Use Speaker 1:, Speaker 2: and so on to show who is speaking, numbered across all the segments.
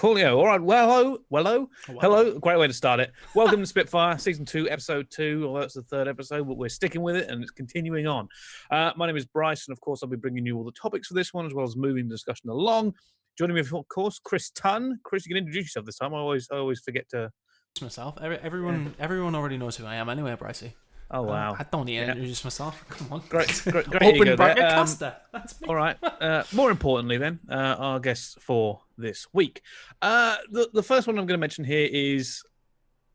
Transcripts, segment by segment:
Speaker 1: Coolio. All right. Hello.
Speaker 2: Wow.
Speaker 1: Great way to start it. Welcome to Spitfire, Season 2, Episode 2. Although it's the third episode, but we're sticking with it and it's continuing on. My name is Brice, and of course, I'll be bringing you all the topics for this one, as well as moving the discussion along. Joining me, of course, Chris Tunn. Chris, you can introduce yourself this time. I always forget to.
Speaker 2: Myself. Everyone already knows who I am anyway, Bricey.
Speaker 1: Oh, wow.
Speaker 2: I don't need to introduce myself. Come on.
Speaker 1: Great
Speaker 2: Open bracket caster. That's me.
Speaker 1: All right. More importantly, then, our guests for this week. The first one I'm going to mention here is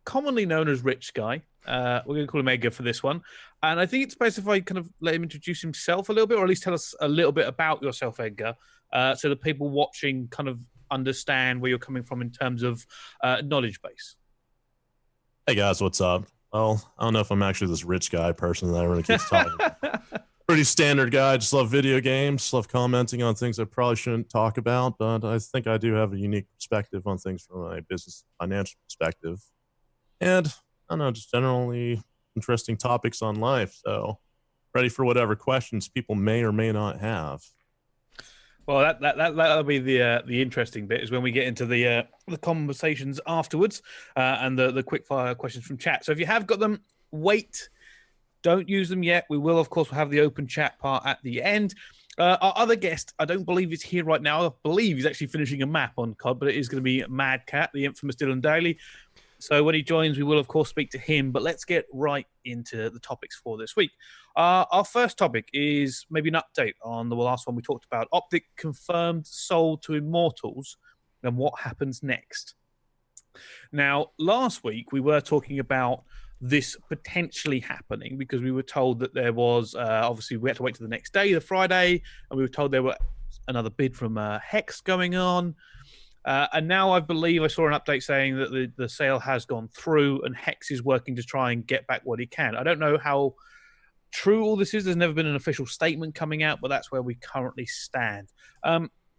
Speaker 1: commonly known as Rich Guy. We're going to call him Edgar for this one. And I think it's best if I kind of let him introduce himself a little bit, or at least tell us a little bit about yourself, Edgar, so that people watching kind of understand where you're coming from in terms of knowledge base.
Speaker 3: Hey guys, what's up? Well, I don't know if I'm actually this rich guy person that everyone keeps talking about. Pretty standard guy, just love video games, love commenting on things I probably shouldn't talk about, but I think I do have a unique perspective on things from a business financial perspective. And I don't know, just generally interesting topics on life. So ready for whatever questions people may or may not have.
Speaker 1: Well, that'll be the interesting bit is when we get into the conversations afterwards and the quick fire questions from chat. So if you have got them, wait, don't use them yet. We will, of course, have the open chat part at the end. Our other guest, I don't believe is here right now. I believe he's actually finishing a map on COD, but it is going to be Madcat, the infamous Dylan Daly. So when he joins, we will, of course, speak to him. But let's get right into the topics for this week. Our first topic is maybe an update on the last one we talked about. Optic confirmed sold to Immortals and what happens next. Now, last week, we were talking about this potentially happening because we were told that there was, obviously, we had to wait till the next day, the Friday, and we were told there were another bid from Hex going on. And now I believe I saw an update saying that the sale has gone through and Hex is working to try and get back what he can. I don't know how true all this is. There's never been an official statement coming out, but that's where we currently stand.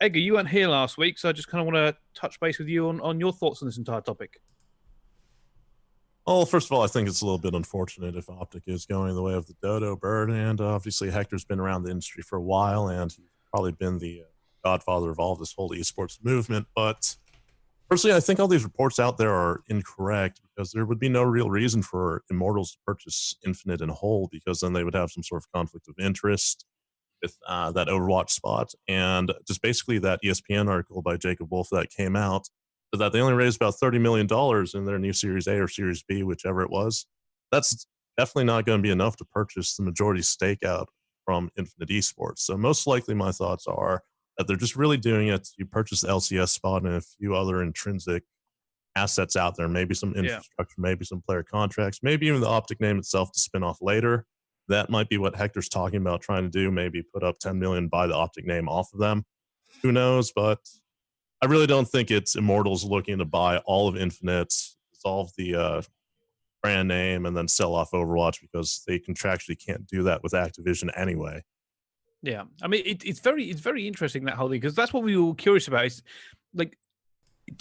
Speaker 1: Edgar, you weren't here last week, so I just kind of want to touch base with you on your thoughts on this entire topic.
Speaker 3: Well, first of all, I think it's a little bit unfortunate if Optic is going the way of the dodo bird. And obviously, Hector's been around the industry for a while, and he's probably been the godfather of all this whole esports movement. But personally, I think all these reports out there are incorrect because there would be no real reason for Immortals to purchase Infinite in whole, because then they would have some sort of conflict of interest with that Overwatch spot. And just basically that ESPN article by Jacob Wolf that came out said that they only raised about $30 million in their new Series A or Series B, whichever it was. That's definitely not going to be enough to purchase the majority stake out from Infinite Esports. So most likely my thoughts are that they're just really doing it to purchase the LCS spot and a few other intrinsic assets out there, maybe some infrastructure, maybe some player contracts, maybe even the Optic name itself to spin off later. That might be what Hector's talking about trying to do, maybe put up 10 million, buy the Optic name off of them. Who knows? But I really don't think it's Immortals looking to buy all of Infinite, dissolve the brand name, and then sell off Overwatch, because they contractually can't do that with Activision anyway.
Speaker 1: Yeah, I mean, it's very interesting, that whole thing, because that's what we were curious about. Is like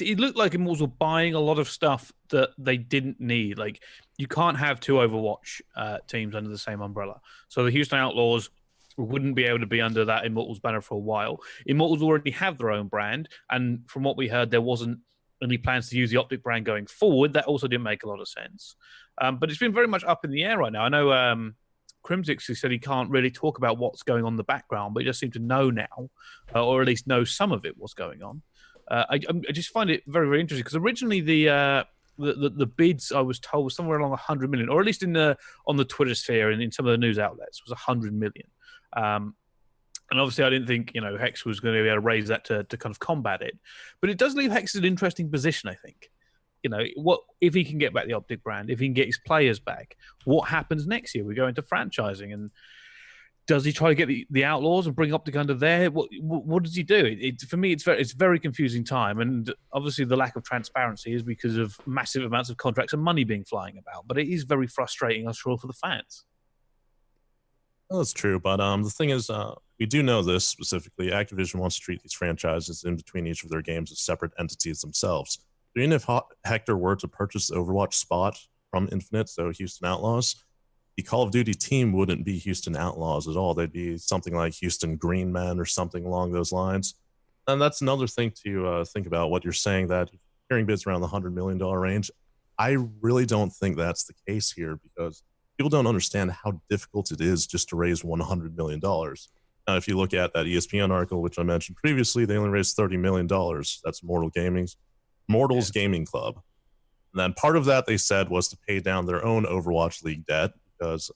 Speaker 1: it looked like Immortals were buying a lot of stuff that they didn't need. Like, you can't have two Overwatch teams under the same umbrella. So the Houston Outlaws wouldn't be able to be under that Immortals banner for a while. Immortals already have their own brand, and from what we heard, there wasn't any plans to use the Optic brand going forward. That also didn't make a lot of sense. But it's been very much up in the air right now. I know Crimsix said he can't really talk about what's going on in the background, but he just seemed to know now, or at least know some of it, what's going on. I just find it very, very interesting, because originally the bids, I was told, was somewhere along 100 million, or at least on the Twitter sphere and in some of the news outlets, was 100 million. And obviously, I didn't think Hex was going to be able to raise that to kind of combat it, but it does leave Hex in an interesting position, I think. What if he can get back the Optic brand, if he can get his players back, what happens next year? We go into franchising, and does he try to get the Outlaws and bring Optic under there? What does he do? For me, it's very confusing time, and obviously the lack of transparency is because of massive amounts of contracts and money being flying about. But it is very frustrating, I'm sure, for the fans.
Speaker 3: Well, that's true, but the thing is, we do know this specifically. Activision wants to treat these franchises in between each of their games as separate entities themselves. Even if Hector were to purchase the Overwatch spot from Infinite, so Houston Outlaws, the Call of Duty team wouldn't be Houston Outlaws at all. They'd be something like Houston Green Men or something along those lines. And that's another thing to think about. What you're saying, that hearing bids around the $100 million range. I really don't think that's the case here, because people don't understand how difficult it is just to raise $100 million. Now, if you look at that ESPN article, which I mentioned previously, they only raised $30 million. That's Mortals Gaming Club. And then part of that, they said, was to pay down their own Overwatch League debt, because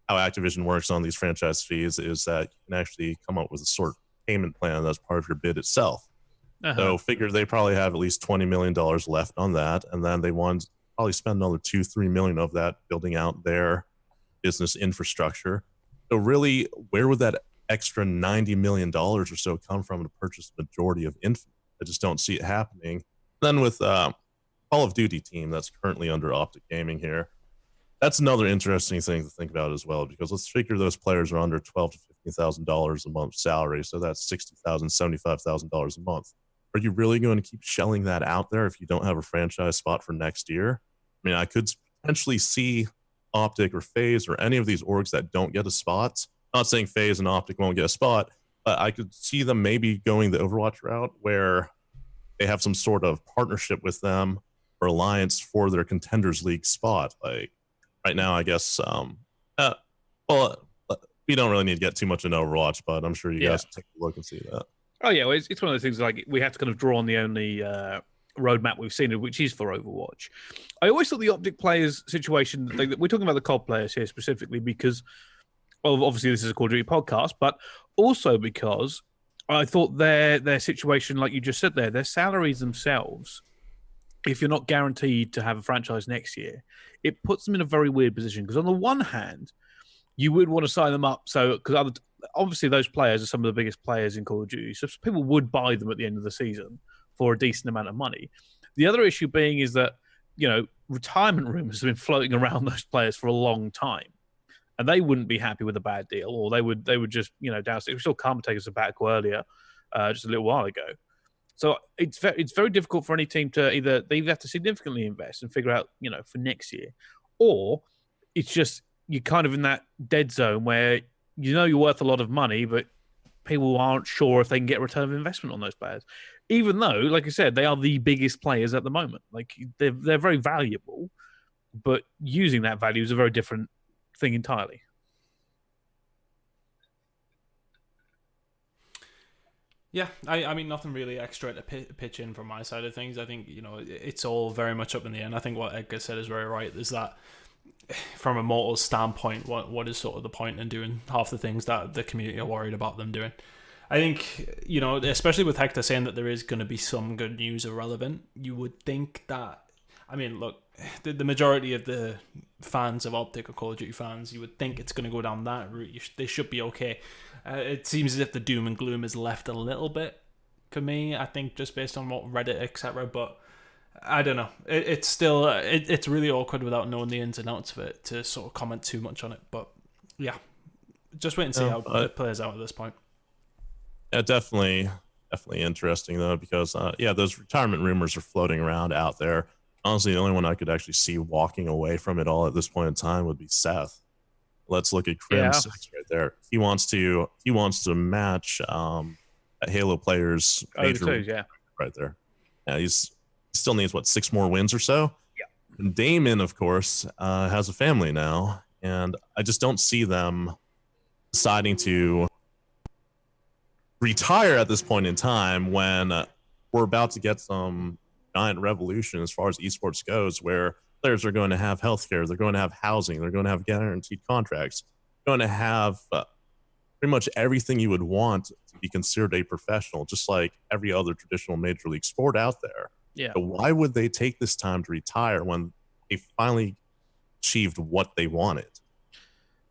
Speaker 3: how Activision works on these franchise fees is that you can actually come up with a sort of payment plan that's part of your bid itself. So figure they probably have at least $20 million left on that, and then they want to probably spend another $2-3 million of that building out their business infrastructure. So really, where would that extra $90 million or so come from to purchase the majority of Infinite? I just don't see it happening. Then with Call of Duty team that's currently under Optic Gaming here, that's another interesting thing to think about as well, because let's figure those players are under $12,000 to $15,000 a month salary, so that's $60,000, $75,000 a month. Are you really going to keep shelling that out there if you don't have a franchise spot for next year? I mean, I could potentially see Optic or FaZe or any of these orgs that don't get a spot. Not saying FaZe and Optic won't get a spot, but I could see them maybe going the Overwatch route, where they have some sort of partnership with them or alliance for their Contenders League spot. Like right now, I guess, we don't really need to get too much into Overwatch, but I'm sure you guys can take a look and see that.
Speaker 1: Oh, yeah, well, it's one of those things, like, we have to kind of draw on the only roadmap we've seen, which is for Overwatch. I always thought the Optic players situation, we're talking about the COD players here specifically because, well, obviously this is a Call of Duty podcast, but also because I thought their situation, like you just said there, their salaries themselves, if you're not guaranteed to have a franchise next year, it puts them in a very weird position. Because on the one hand, you would want to sign them up, because obviously those players are some of the biggest players in Call of Duty, so people would buy them at the end of the season for a decent amount of money. The other issue being is that, retirement rumors have been floating around those players for a long time, and they wouldn't be happy with a bad deal, or they would just, downstairs. We saw Karma take a sabbatical earlier, just a little while ago. So it's very difficult for any team to they have to significantly invest and figure out, for next year, or it's just you're kind of in that dead zone where you're worth a lot of money, but people aren't sure if they can get a return of investment on those players. Even though, like I said, they are the biggest players at the moment. Like they're very valuable, but using that value is a very different thing entirely.
Speaker 2: Yeah, I mean, nothing really extra to pitch in from my side of things. I think, it's all very much up in the air. And I think what Edgar said is very right, is that from a mortal standpoint, what is sort of the point in doing half the things that the community are worried about them doing? I think, especially with Hector saying that there is going to be some good news irrelevant, you would think that, I mean, look, the majority of the fans of Optic or Call of Duty fans, you would think it's going to go down that route. They should be okay. It seems as if the doom and gloom is left a little bit for me, I think, just based on what Reddit, etc. But I don't know. It's still it's really awkward without knowing the ins and outs of it to sort of comment too much on it. But yeah, just wait and see how it plays out at this point.
Speaker 3: Yeah, definitely interesting though, because those retirement rumors are floating around out there. Honestly, the only one I could actually see walking away from it all at this point in time would be Seth. Let's look at Crim6 right there. He wants to match Halo players major right there. Yeah, he still needs 6 more wins or so.
Speaker 1: Yeah.
Speaker 3: And Damon, of course, has a family now, and I just don't see them deciding to retire at this point in time when we're about to get some giant revolution as far as esports goes, where players are going to have healthcare, they're going to have housing, they're going to have guaranteed contracts, they're going to have pretty much everything you would want to be considered a professional, just like every other traditional major league sport out there.
Speaker 1: Yeah.
Speaker 3: So why would they take this time to retire when they finally achieved what they wanted?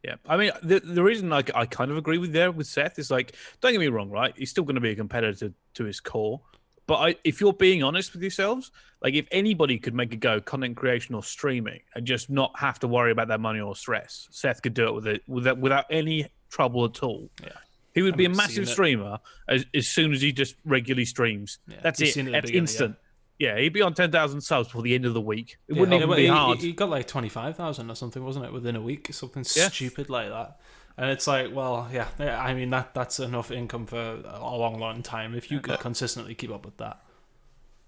Speaker 1: Yeah, I mean, the reason I kind of agree with Seth is, like, don't get me wrong, right? He's still going to be a competitor to his core. But if you're being honest with yourselves, like, if anybody could make a go content creation or streaming and just not have to worry about that money or stress, Seth could do it without any trouble at all.
Speaker 2: Yeah,
Speaker 1: he would be a massive streamer as soon as he just regularly streams. Yeah, that's it. That's instant. Yeah, he'd be on 10,000 subs before the end of the week. It wouldn't even be hard.
Speaker 2: He got like 25,000 or something, wasn't it, within a week? Something stupid like that. And it's like, well, yeah, I mean, that's enough income for a long time if you could consistently keep up with that.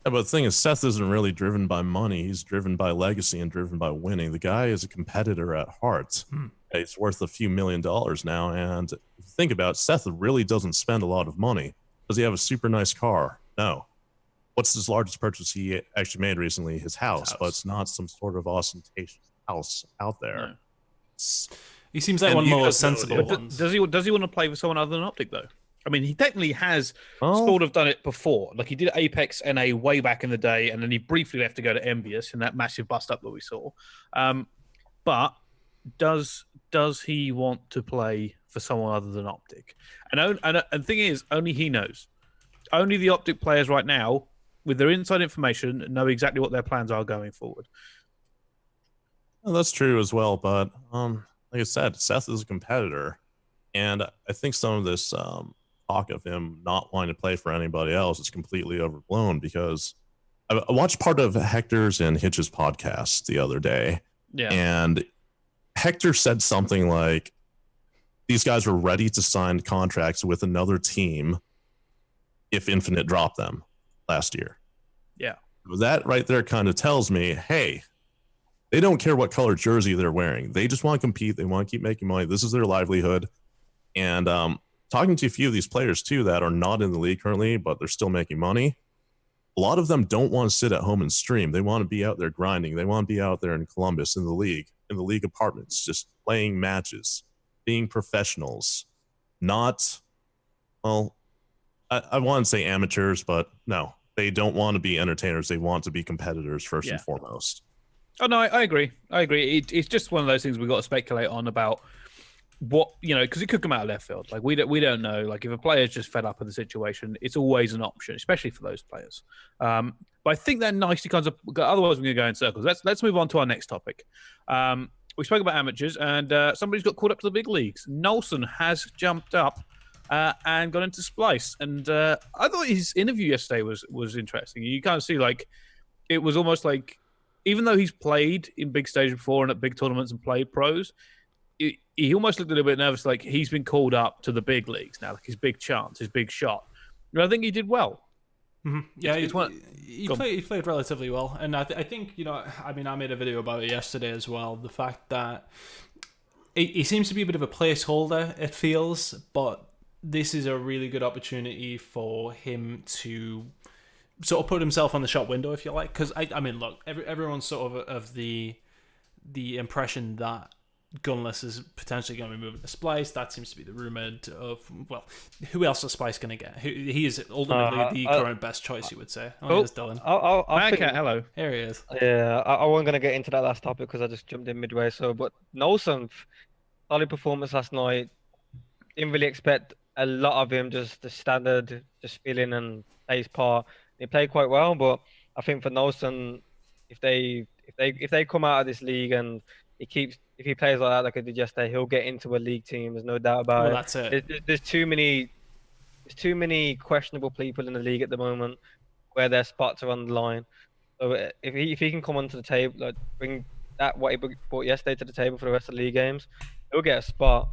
Speaker 3: Yeah, but the thing is, Seth isn't really driven by money. He's driven by legacy and driven by winning. The guy is a competitor at heart. He's worth a few $1 million now. And if you think about it, Seth really doesn't spend a lot of money. Does he have a super nice car? No. What's his largest purchase he actually made recently? His house. But it's not some sort of ostentatious house out there.
Speaker 1: No.
Speaker 2: He seems like one of the most sensible ones.
Speaker 1: Does he want to play with someone other than Optic, though? I mean, he technically has sort of done it before. Like, he did Apex NA way back in the day, and then he briefly left to go to Envious in that massive bust-up that we saw. But does he want to play for someone other than Optic? And the thing is, only he knows. Only the Optic players right now, with their inside information, know exactly what their plans are going forward.
Speaker 3: Well, that's true as well, but like I said, Seth is a competitor, and I think some of this talk of him not wanting to play for anybody else is completely overblown, because I watched part of Hector's and Hitch's podcast the other day, and Hector said something like these guys were ready to sign contracts with another team if Infinite dropped them last year.
Speaker 1: Yeah.
Speaker 3: That right there kind of tells me, hey, they don't care what color jersey they're wearing. They just want to compete. They want to keep making money. This is their livelihood. And talking to a few of these players, too, that are not in the league currently, but they're still making money, a lot of them don't want to sit at home and stream. They want to be out there grinding. They want to be out there in Columbus in the league apartments, just playing matches, being professionals, not, well, I want to say amateurs, but no, they don't want to be entertainers. They want to be competitors first and foremost.
Speaker 1: Oh, no, I agree. It's just one of those things we've got to speculate on about what, because it could come out of left field. Like, we don't know. Like, if a player's just fed up with the situation, it's always an option, especially for those players. But I think that nicely comes up. Otherwise, we're going to go in circles. Let's move on to our next topic. We spoke about amateurs, and somebody's got called up to the big leagues. Nolson has jumped up and got into Splyce. And I thought his interview yesterday was interesting. You kind of see, like, it was almost like, even though he's played in big stages before and at big tournaments and played pros, he almost looked a little bit nervous, like he's been called up to the big leagues now, like his big chance, his big shot. And I think he did well.
Speaker 2: Mm-hmm. Yeah, he played relatively well. And I think, I made a video about it yesterday as well. The fact that he seems to be a bit of a placeholder, it feels, but this is a really good opportunity for him to sort of put himself on the shop window, if you like. Because, I mean, look, everyone's sort of the impression that Gunless is potentially going to be moving to Splyce. That seems to be the rumored of, well, who else is Splyce going to get? He is ultimately the current best choice, you would say. There's Dylan.
Speaker 1: Madcat, hello.
Speaker 2: Here he is.
Speaker 4: Yeah, I wasn't going to get into that last topic because I just jumped in midway. But Nolson, solid performance last night. Didn't really expect a lot of him, just the standard, just filling and play his part. He played quite well, but I think for Nolson, if they come out of this league and if he plays like that, like I did yesterday, he'll get into a league team. There's no doubt about it.
Speaker 2: That's it.
Speaker 4: There's too many questionable people in the league at the moment where their spots are on the line. So if he can come onto the table, like bring what he brought yesterday to the table for the rest of the league games, he'll get a spot.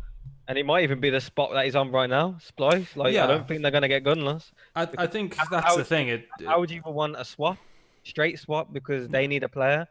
Speaker 4: And it might even be the spot that he's on right now, Splyce. I don't think they're going to get Gunless.
Speaker 2: I think that's the thing.
Speaker 4: How would you even want a swap? Straight swap, because they need a player.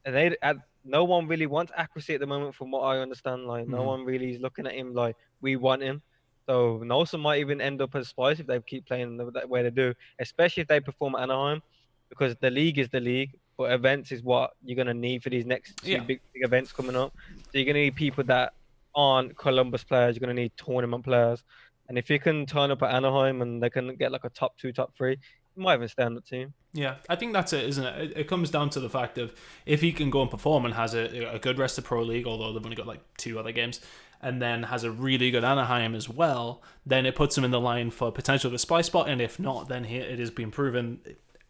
Speaker 4: And no one really wants accuracy at the moment, from what I understand. Like, no one really is looking at him like, we want him. So Nolson might even end up as Splyce if they keep playing the way they do, especially if they perform at Anaheim, because the league is the league, but events is what you're going to need for these next two big events coming up. So you're going to need people that aren't Columbus players. You're going to need tournament players. And if you can turn up at Anaheim and they can get like a top 2, top 3, you might even stay on the team.
Speaker 2: Yeah, I think that's it, isn't it? It comes down to the fact of if he can go and perform and has a good rest of Pro League, although they've only got like 2 other games, and then has a really good Anaheim as well, then it puts him in the line for potential the Spy spot. And if not, then it has been proven.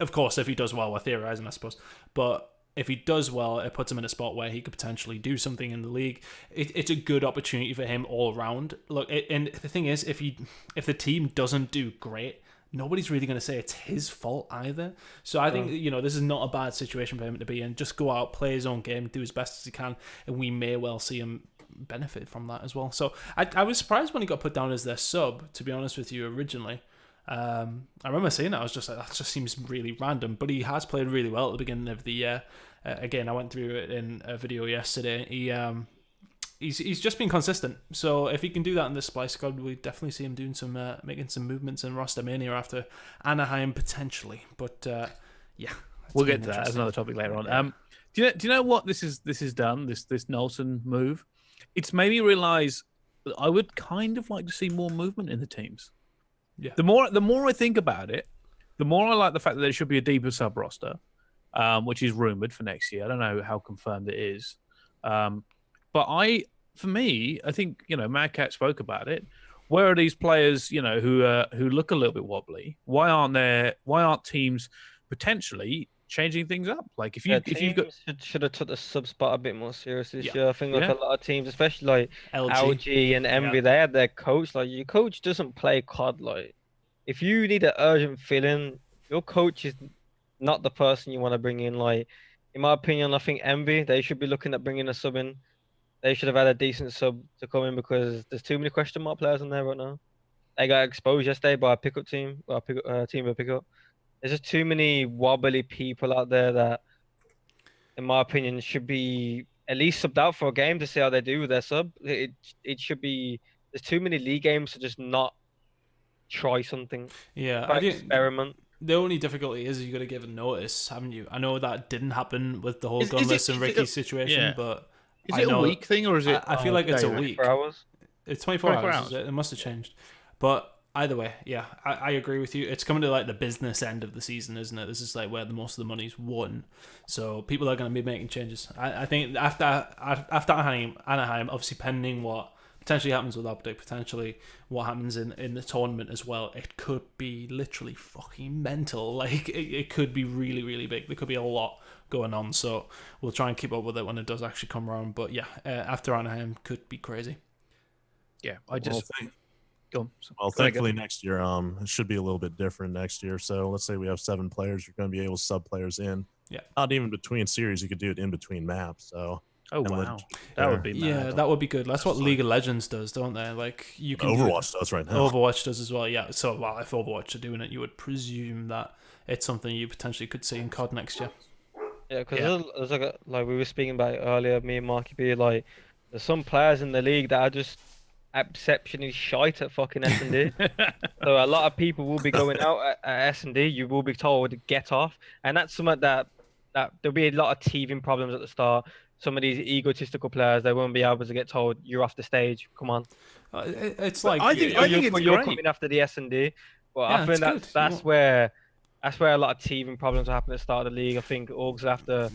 Speaker 2: Of course, if he does well, we're theorizing, I suppose. But if he does well, it puts him in a spot where he could potentially do something in the league. It's a good opportunity for him all around. Look, and the thing is, if the team doesn't do great, nobody's really going to say it's his fault either. So I think, this is not a bad situation for him to be in. Just go out, play his own game, do as best as he can, and we may well see him benefited from that as well. So I was surprised when he got put down as their sub, to be honest with you, originally. I remember seeing it, I was just like, that just seems really random, but he has played really well at the beginning of the year. Again, I went through it in a video yesterday. He's just been consistent. So if he can do that in this Splyce squad, we definitely see him doing some making some movements in roster mania after Anaheim potentially. But yeah,
Speaker 1: we'll get to that as another topic later on.
Speaker 2: Yeah.
Speaker 1: Do you know what this is done? This Nelson move, it's made me realize that I would kind of like to see more movement in the teams.
Speaker 2: Yeah.
Speaker 1: The more I think about it, the more I like the fact that there should be a deeper sub roster, which is rumored for next year. I don't know how confirmed it is, but I think Madcat spoke about it. Where are these players, who look a little bit wobbly? Why aren't teams potentially changing things up? Like if you've got
Speaker 4: should have took the sub spot a bit more seriously this
Speaker 2: Yeah.
Speaker 4: year. I think like a lot of teams, especially like LG and Envy,
Speaker 2: Yeah.
Speaker 4: they had their coach. Like your coach doesn't play COD. Like if you need an urgent fill-in, your coach is not the person you want to bring in. Like in my opinion, I think Envy, they should be looking at bringing a sub in. They should have had a decent sub to come in because there's too many question mark players in there right now. They got exposed yesterday by a pickup team, team of pickup. There's just too many wobbly people out there that, in my opinion, should be at least subbed out for a game to see how they do with their sub. It should be. There's too many league games to just not try something.
Speaker 2: Yeah,
Speaker 4: Experiment.
Speaker 2: The only difficulty is you got to give a notice, haven't you? I know that didn't happen with the whole
Speaker 1: Is
Speaker 2: Gunless
Speaker 1: it-
Speaker 2: and
Speaker 1: is
Speaker 2: Ricky
Speaker 1: it-
Speaker 2: situation,
Speaker 1: yeah.
Speaker 2: but
Speaker 1: is it a week thing or is it?
Speaker 2: I feel like it's a
Speaker 1: daily?
Speaker 2: week.
Speaker 4: 24 hours.
Speaker 2: It's 24
Speaker 1: 24
Speaker 2: hours. It must have changed. But either way, yeah, I agree with you. It's coming to like the business end of the season, isn't it? This is like where the most of the money's won. So people are going to be making changes. I think after Anaheim, obviously pending what potentially happens with Optic, potentially what happens in the tournament as well, it could be literally fucking mental. Like it could be really, really big. There could be a lot going on. So we'll try and keep up with it when it does actually come around. But yeah, after Anaheim could be crazy.
Speaker 1: Yeah, I just go on.
Speaker 3: Well, thankfully next year, it should be a little bit different next year. So let's say we have 7 players, you're going to be able to sub players in.
Speaker 2: Yeah.
Speaker 3: Not even between series, you could do it in between maps. So.
Speaker 1: Oh wow, that would be mad.
Speaker 2: Yeah, that would be good. That's what League of Legends does, don't they? Like you can.
Speaker 3: Overwatch does right now.
Speaker 2: Overwatch does as well. Yeah. So if Overwatch are doing it, you would presume that it's something you potentially could see in COD next year.
Speaker 4: Yeah, because there's like we were speaking about it earlier, me and Marky B. Like there's some players in the league that are just exceptionally shite at fucking S&D. So a lot of people will be going out at S&D. You will be told get off, and that's something that there'll be a lot of teething problems at the start. Some of these egotistical players, they won't be able to get told you're off the stage. Come on.
Speaker 2: It's like
Speaker 1: I think it's
Speaker 4: you're
Speaker 1: great.
Speaker 4: coming after the S&D. But
Speaker 2: Yeah,
Speaker 4: I think
Speaker 2: it's
Speaker 4: that's where a lot of teething problems happen at the start of the league. I think orgs have to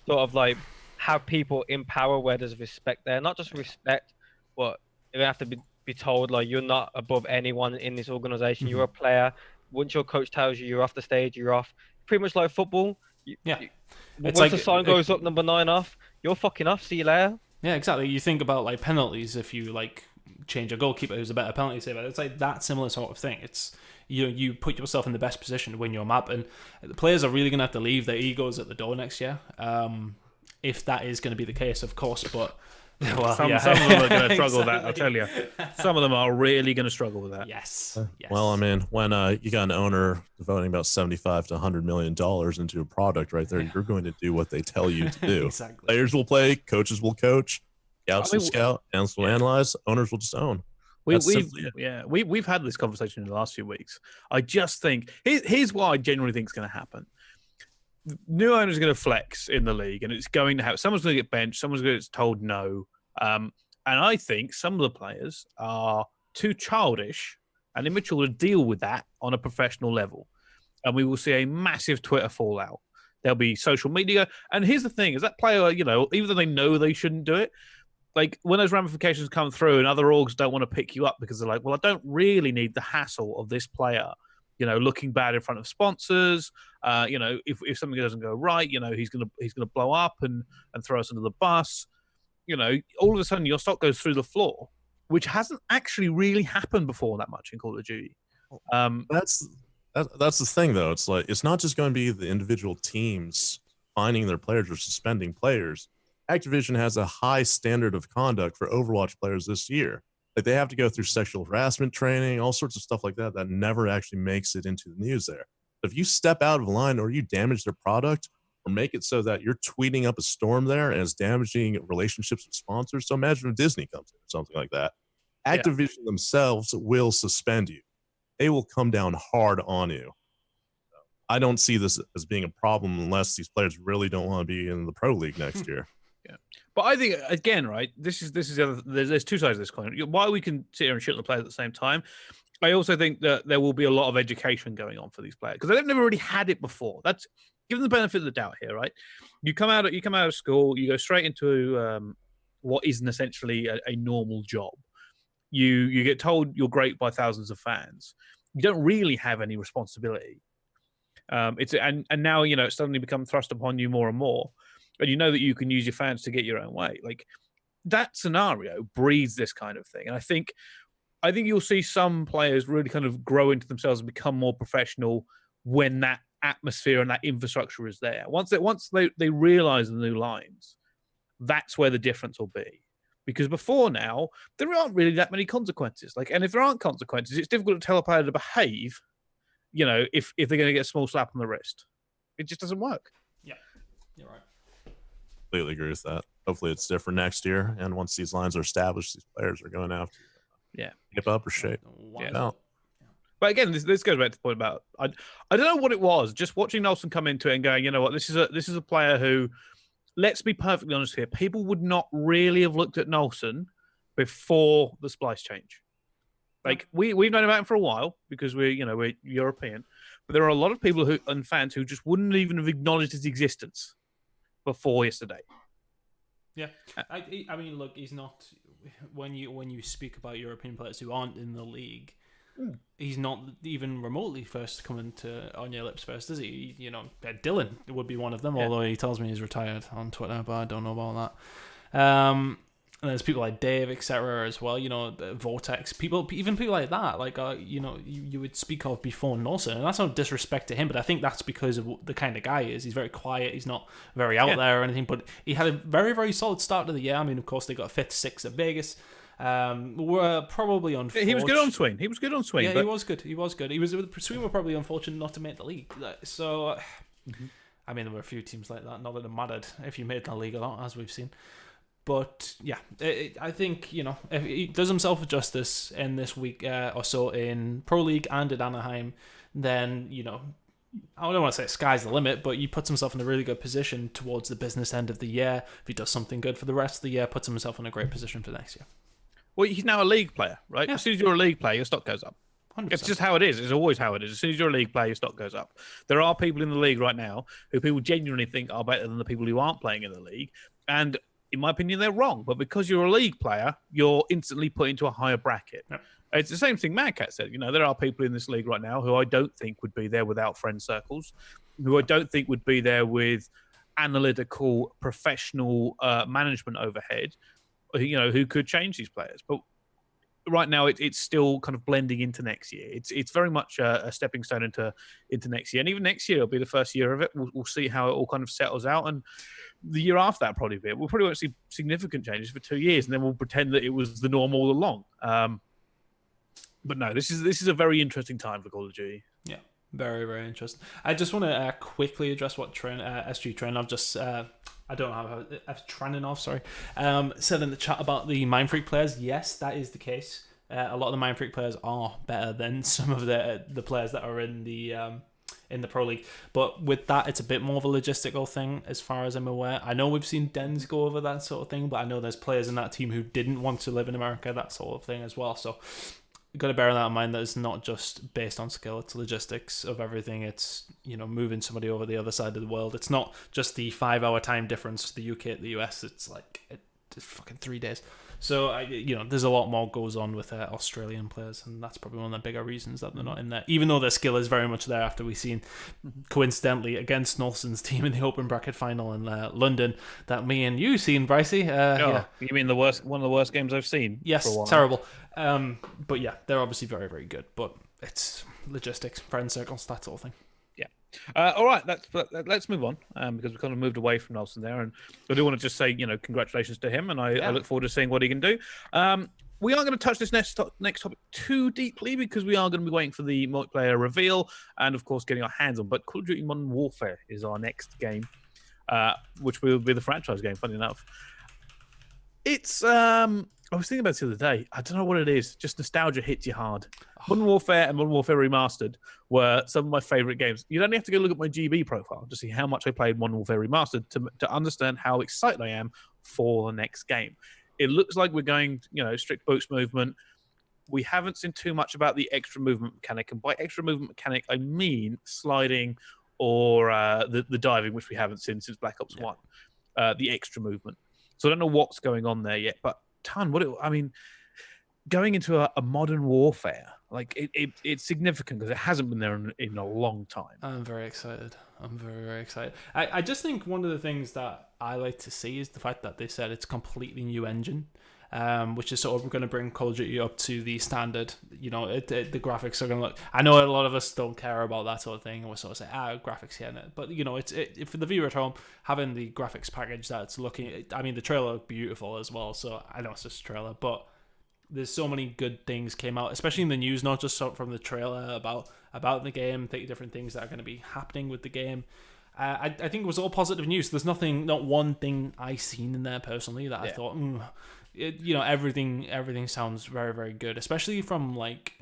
Speaker 4: sort of like have people in power where there's respect there, not just respect, but they have to be told like you're not above anyone in this organization. You're a player. Once your coach tells you you're off the stage, you're off. Pretty much like football. Once the sign goes up, number 9 off, you're fucking off. See you later.
Speaker 2: Yeah, exactly. You think about like penalties. If you like change a goalkeeper who's a better penalty saver, it's like that similar sort of thing. It's you put yourself in the best position to win your map, and the players are really gonna have to leave their egos at the door next year. If that is going to be the case, of course, but. Well,
Speaker 1: some of them are going to struggle with that. I'll tell you. Some of them are really going to struggle with that.
Speaker 2: Yes.
Speaker 3: Well, I mean, when you got an owner devoting about $75 to $100 million into a product right there, you're going to do what they tell you to do.
Speaker 2: Exactly.
Speaker 3: Players will play, coaches will coach, scouts will scout, analysts will analyze, owners will just own.
Speaker 1: We've had this conversation in the last few weeks. I just think here's what I genuinely think is going to happen. New owners are going to flex in the league, and it's going to happen. Someone's going to get benched. Someone's going to get told no. And I think some of the players are too childish and immature to deal with that on a professional level. And we will see a massive Twitter fallout. There'll be social media. And here's the thing, is that player, even though they know they shouldn't do it, like when those ramifications come through and other orgs don't want to pick you up because they're like, well, I don't really need the hassle of this player looking bad in front of sponsors. If something doesn't go right, he's gonna blow up and throw us under the bus. All of a sudden your stock goes through the floor, which hasn't actually really happened before that much in Call of Duty.
Speaker 3: That's the thing, though. It's like it's not just going to be the individual teams finding their players or suspending players. Activision has a high standard of conduct for Overwatch players this year. Like they have to go through sexual harassment training, all sorts of stuff like that that never actually makes it into the news there. If you step out of line or you damage their product or make it so that you're tweeting up a storm there and it's damaging relationships with sponsors, so imagine if Disney comes in or something like that. Activision themselves will suspend you. They will come down hard on you. I don't see this as being a problem unless these players really don't want to be in the Pro League next year.
Speaker 1: Yeah, but I think again, right? This is the other. There's two sides of this coin. While we can sit here and shit on the players at the same time, I also think that there will be a lot of education going on for these players because they've never really had it before. That's give them the benefit of the doubt here, right? You come out of school, you go straight into what isn't essentially a normal job. You get told you're great by thousands of fans. You don't really have any responsibility. And now it's suddenly become thrust upon you more and more, and you know that you can use your fans to get your own way. Like that scenario breeds this kind of thing, and I think you'll see some players really kind of grow into themselves and become more professional when that atmosphere and that infrastructure is there. Once they realize the new lines, that's where the difference will be. Because before now, there aren't really that many consequences. And if there aren't consequences, it's difficult to tell a player to behave. If they're going to get a small slap on the wrist, it just doesn't work.
Speaker 2: Yeah, you're right.
Speaker 3: Completely agree with that. Hopefully, it's different next year. And once these lines are established, these players are going to have to hip up or shape.
Speaker 1: Yeah. But again, this goes back to the point about I don't know what it was. Just watching Nelson come into it and going, you know what, this is a player who, let's be perfectly honest here, people would not really have looked at Nelson before the Splyce change. We've known about him for a while because we're European, but there are a lot of people and fans who just wouldn't even have acknowledged his existence before yesterday.
Speaker 2: Yeah, I mean, look, he's not when you speak about European players who aren't in the league. He's not even remotely first coming on your lips first, is he? Dylan would be one of them, although he tells me he's retired on Twitter, but I don't know about that. And there's people like Dave, etc. as well, Vortex, even people like that, you would speak of before Nelson, and that's no disrespect to him, but I think that's because of the kind of guy he is. He's very quiet, he's not very out there or anything, but he had a very, very solid start to the year. I mean, of course, they got a 5th, 6th at Vegas. Were probably unfortunate.
Speaker 1: He was good on swing.
Speaker 2: Yeah, he was good. He was Swing were probably unfortunate not to make the league. So, I mean, there were a few teams like that. Not that it mattered if you made the league or not, as we've seen. But yeah, I think if he does himself justice in this week or so in Pro League and at Anaheim, then I don't want to say sky's the limit, but he puts himself in a really good position towards the business end of the year. If he does something good for the rest of the year, puts himself in a great position for next year.
Speaker 1: Well, he's now a league player, right? Yeah. As soon as you're a league player, your stock goes up.
Speaker 2: 100%.
Speaker 1: It's just how it is. It's always how it is. As soon as you're a league player, your stock goes up. There are people in the league right now who people genuinely think are better than the people who aren't playing in the league. And in my opinion, they're wrong. But because you're a league player, you're instantly put into a higher bracket. Yep. It's the same thing Madcat said. There are people in this league right now who I don't think would be there without friend circles, who I don't think would be there with analytical, professional management overhead, who could change these players. But right now, it's still kind of blending into next year. It's very much a stepping stone into next year. And even next year, it'll be the first year of it. We'll see how it all kind of settles out. And the year after that, probably be. We'll probably won't see significant changes for 2 years, and then we'll pretend that it was the norm all along. But no, this is a very interesting time for Call of Duty.
Speaker 2: Yeah, very, very interesting. I just want to quickly address what SG Trenov just I don't know how Trananov, sorry, said in the chat about the Mindfreak players. Yes, that is the case. A lot of the Mindfreak players are better than some of the players that are in the Pro League. But with that, it's a bit more of a logistical thing, as far as I'm aware. I know we've seen Dens go over that sort of thing, but I know there's players in that team who didn't want to live in America, that sort of thing as well. So you've got to bear that in mind, that it's not just based on skill, it's logistics of everything. It's, moving somebody over the other side of the world. It's not just the 5-hour time difference, the UK to the US. It's like it's fucking 3 days. So, there's a lot more goes on with Australian players, and that's probably one of the bigger reasons that they're not in there, even though their skill is very much there after we've seen, coincidentally, against Nelson's team in the open bracket final in London, that me and you seen, Bricey. Yeah.
Speaker 1: You mean one of the worst games I've seen?
Speaker 2: Yes,
Speaker 1: for a while.
Speaker 2: Terrible. But yeah, they're obviously very, very good, but it's logistics, friend circles, that sort of thing.
Speaker 1: Yeah. All right, let's move on because we kind of moved away from Nelson there, and I do want to just say, congratulations to him, and I look forward to seeing what he can do. We aren't going to touch this next topic too deeply because we are going to be waiting for the multiplayer reveal and, of course, getting our hands on. But Call of Duty Modern Warfare is our next game, which will be the franchise game. Funny enough, it's I was thinking about it the other day. I don't know what it is. Just nostalgia hits you hard. Modern Warfare and Modern Warfare Remastered were some of my favorite games. You don't have to go look at my GB profile to see how much I played Modern Warfare Remastered to understand how excited I am for the next game. It looks like we're going, strict boost movement. We haven't seen too much about the extra movement mechanic. And by extra movement mechanic, I mean sliding or the diving, which we haven't seen since Black Ops 1. The extra movement. So I don't know what's going on there yet, but Tunn, going into a modern warfare, like it's significant because it hasn't been there in a long time.
Speaker 2: I'm very excited. I'm very, very excited. I just think one of the things that I like to see is the fact that they said it's a completely new engine, which is sort of going to bring Call of Duty up to the standard. The graphics are going to look. I know a lot of us don't care about that sort of thing, and we sort of say, graphics here, but it's for the viewer at home, having the graphics package that's looking. I mean, the trailer looked beautiful as well. So I know it's just a trailer, but there's so many good things came out, especially in the news, not just from the trailer about the game, different things that are going to be happening with the game. I think it was all positive news. There's not one thing I seen in there personally that I thought, everything sounds very, very good, especially from like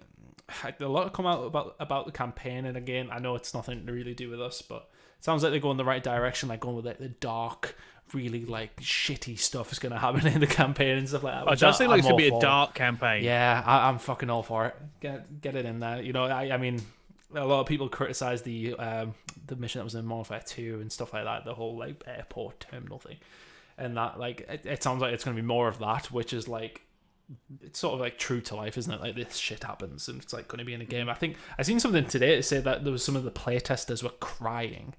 Speaker 2: a lot come out about the campaign. And again, I know it's nothing to really do with us, but it sounds like they're going the right direction, like going with the dark, really like shitty stuff is going to happen in the campaign and stuff like that.
Speaker 1: I just think like it's going to be a dark campaign.
Speaker 2: Yeah, I'm fucking all for it. Get it in there. I mean, a lot of people criticize the mission that was in Modern Warfare 2 and stuff like that, the whole like airport terminal thing, and that like it sounds like it's going to be more of that, which is like it's sort of like true to life, isn't it? Like this shit happens and it's like going to be in a game. I think I seen something today to say that there was some of the playtesters were crying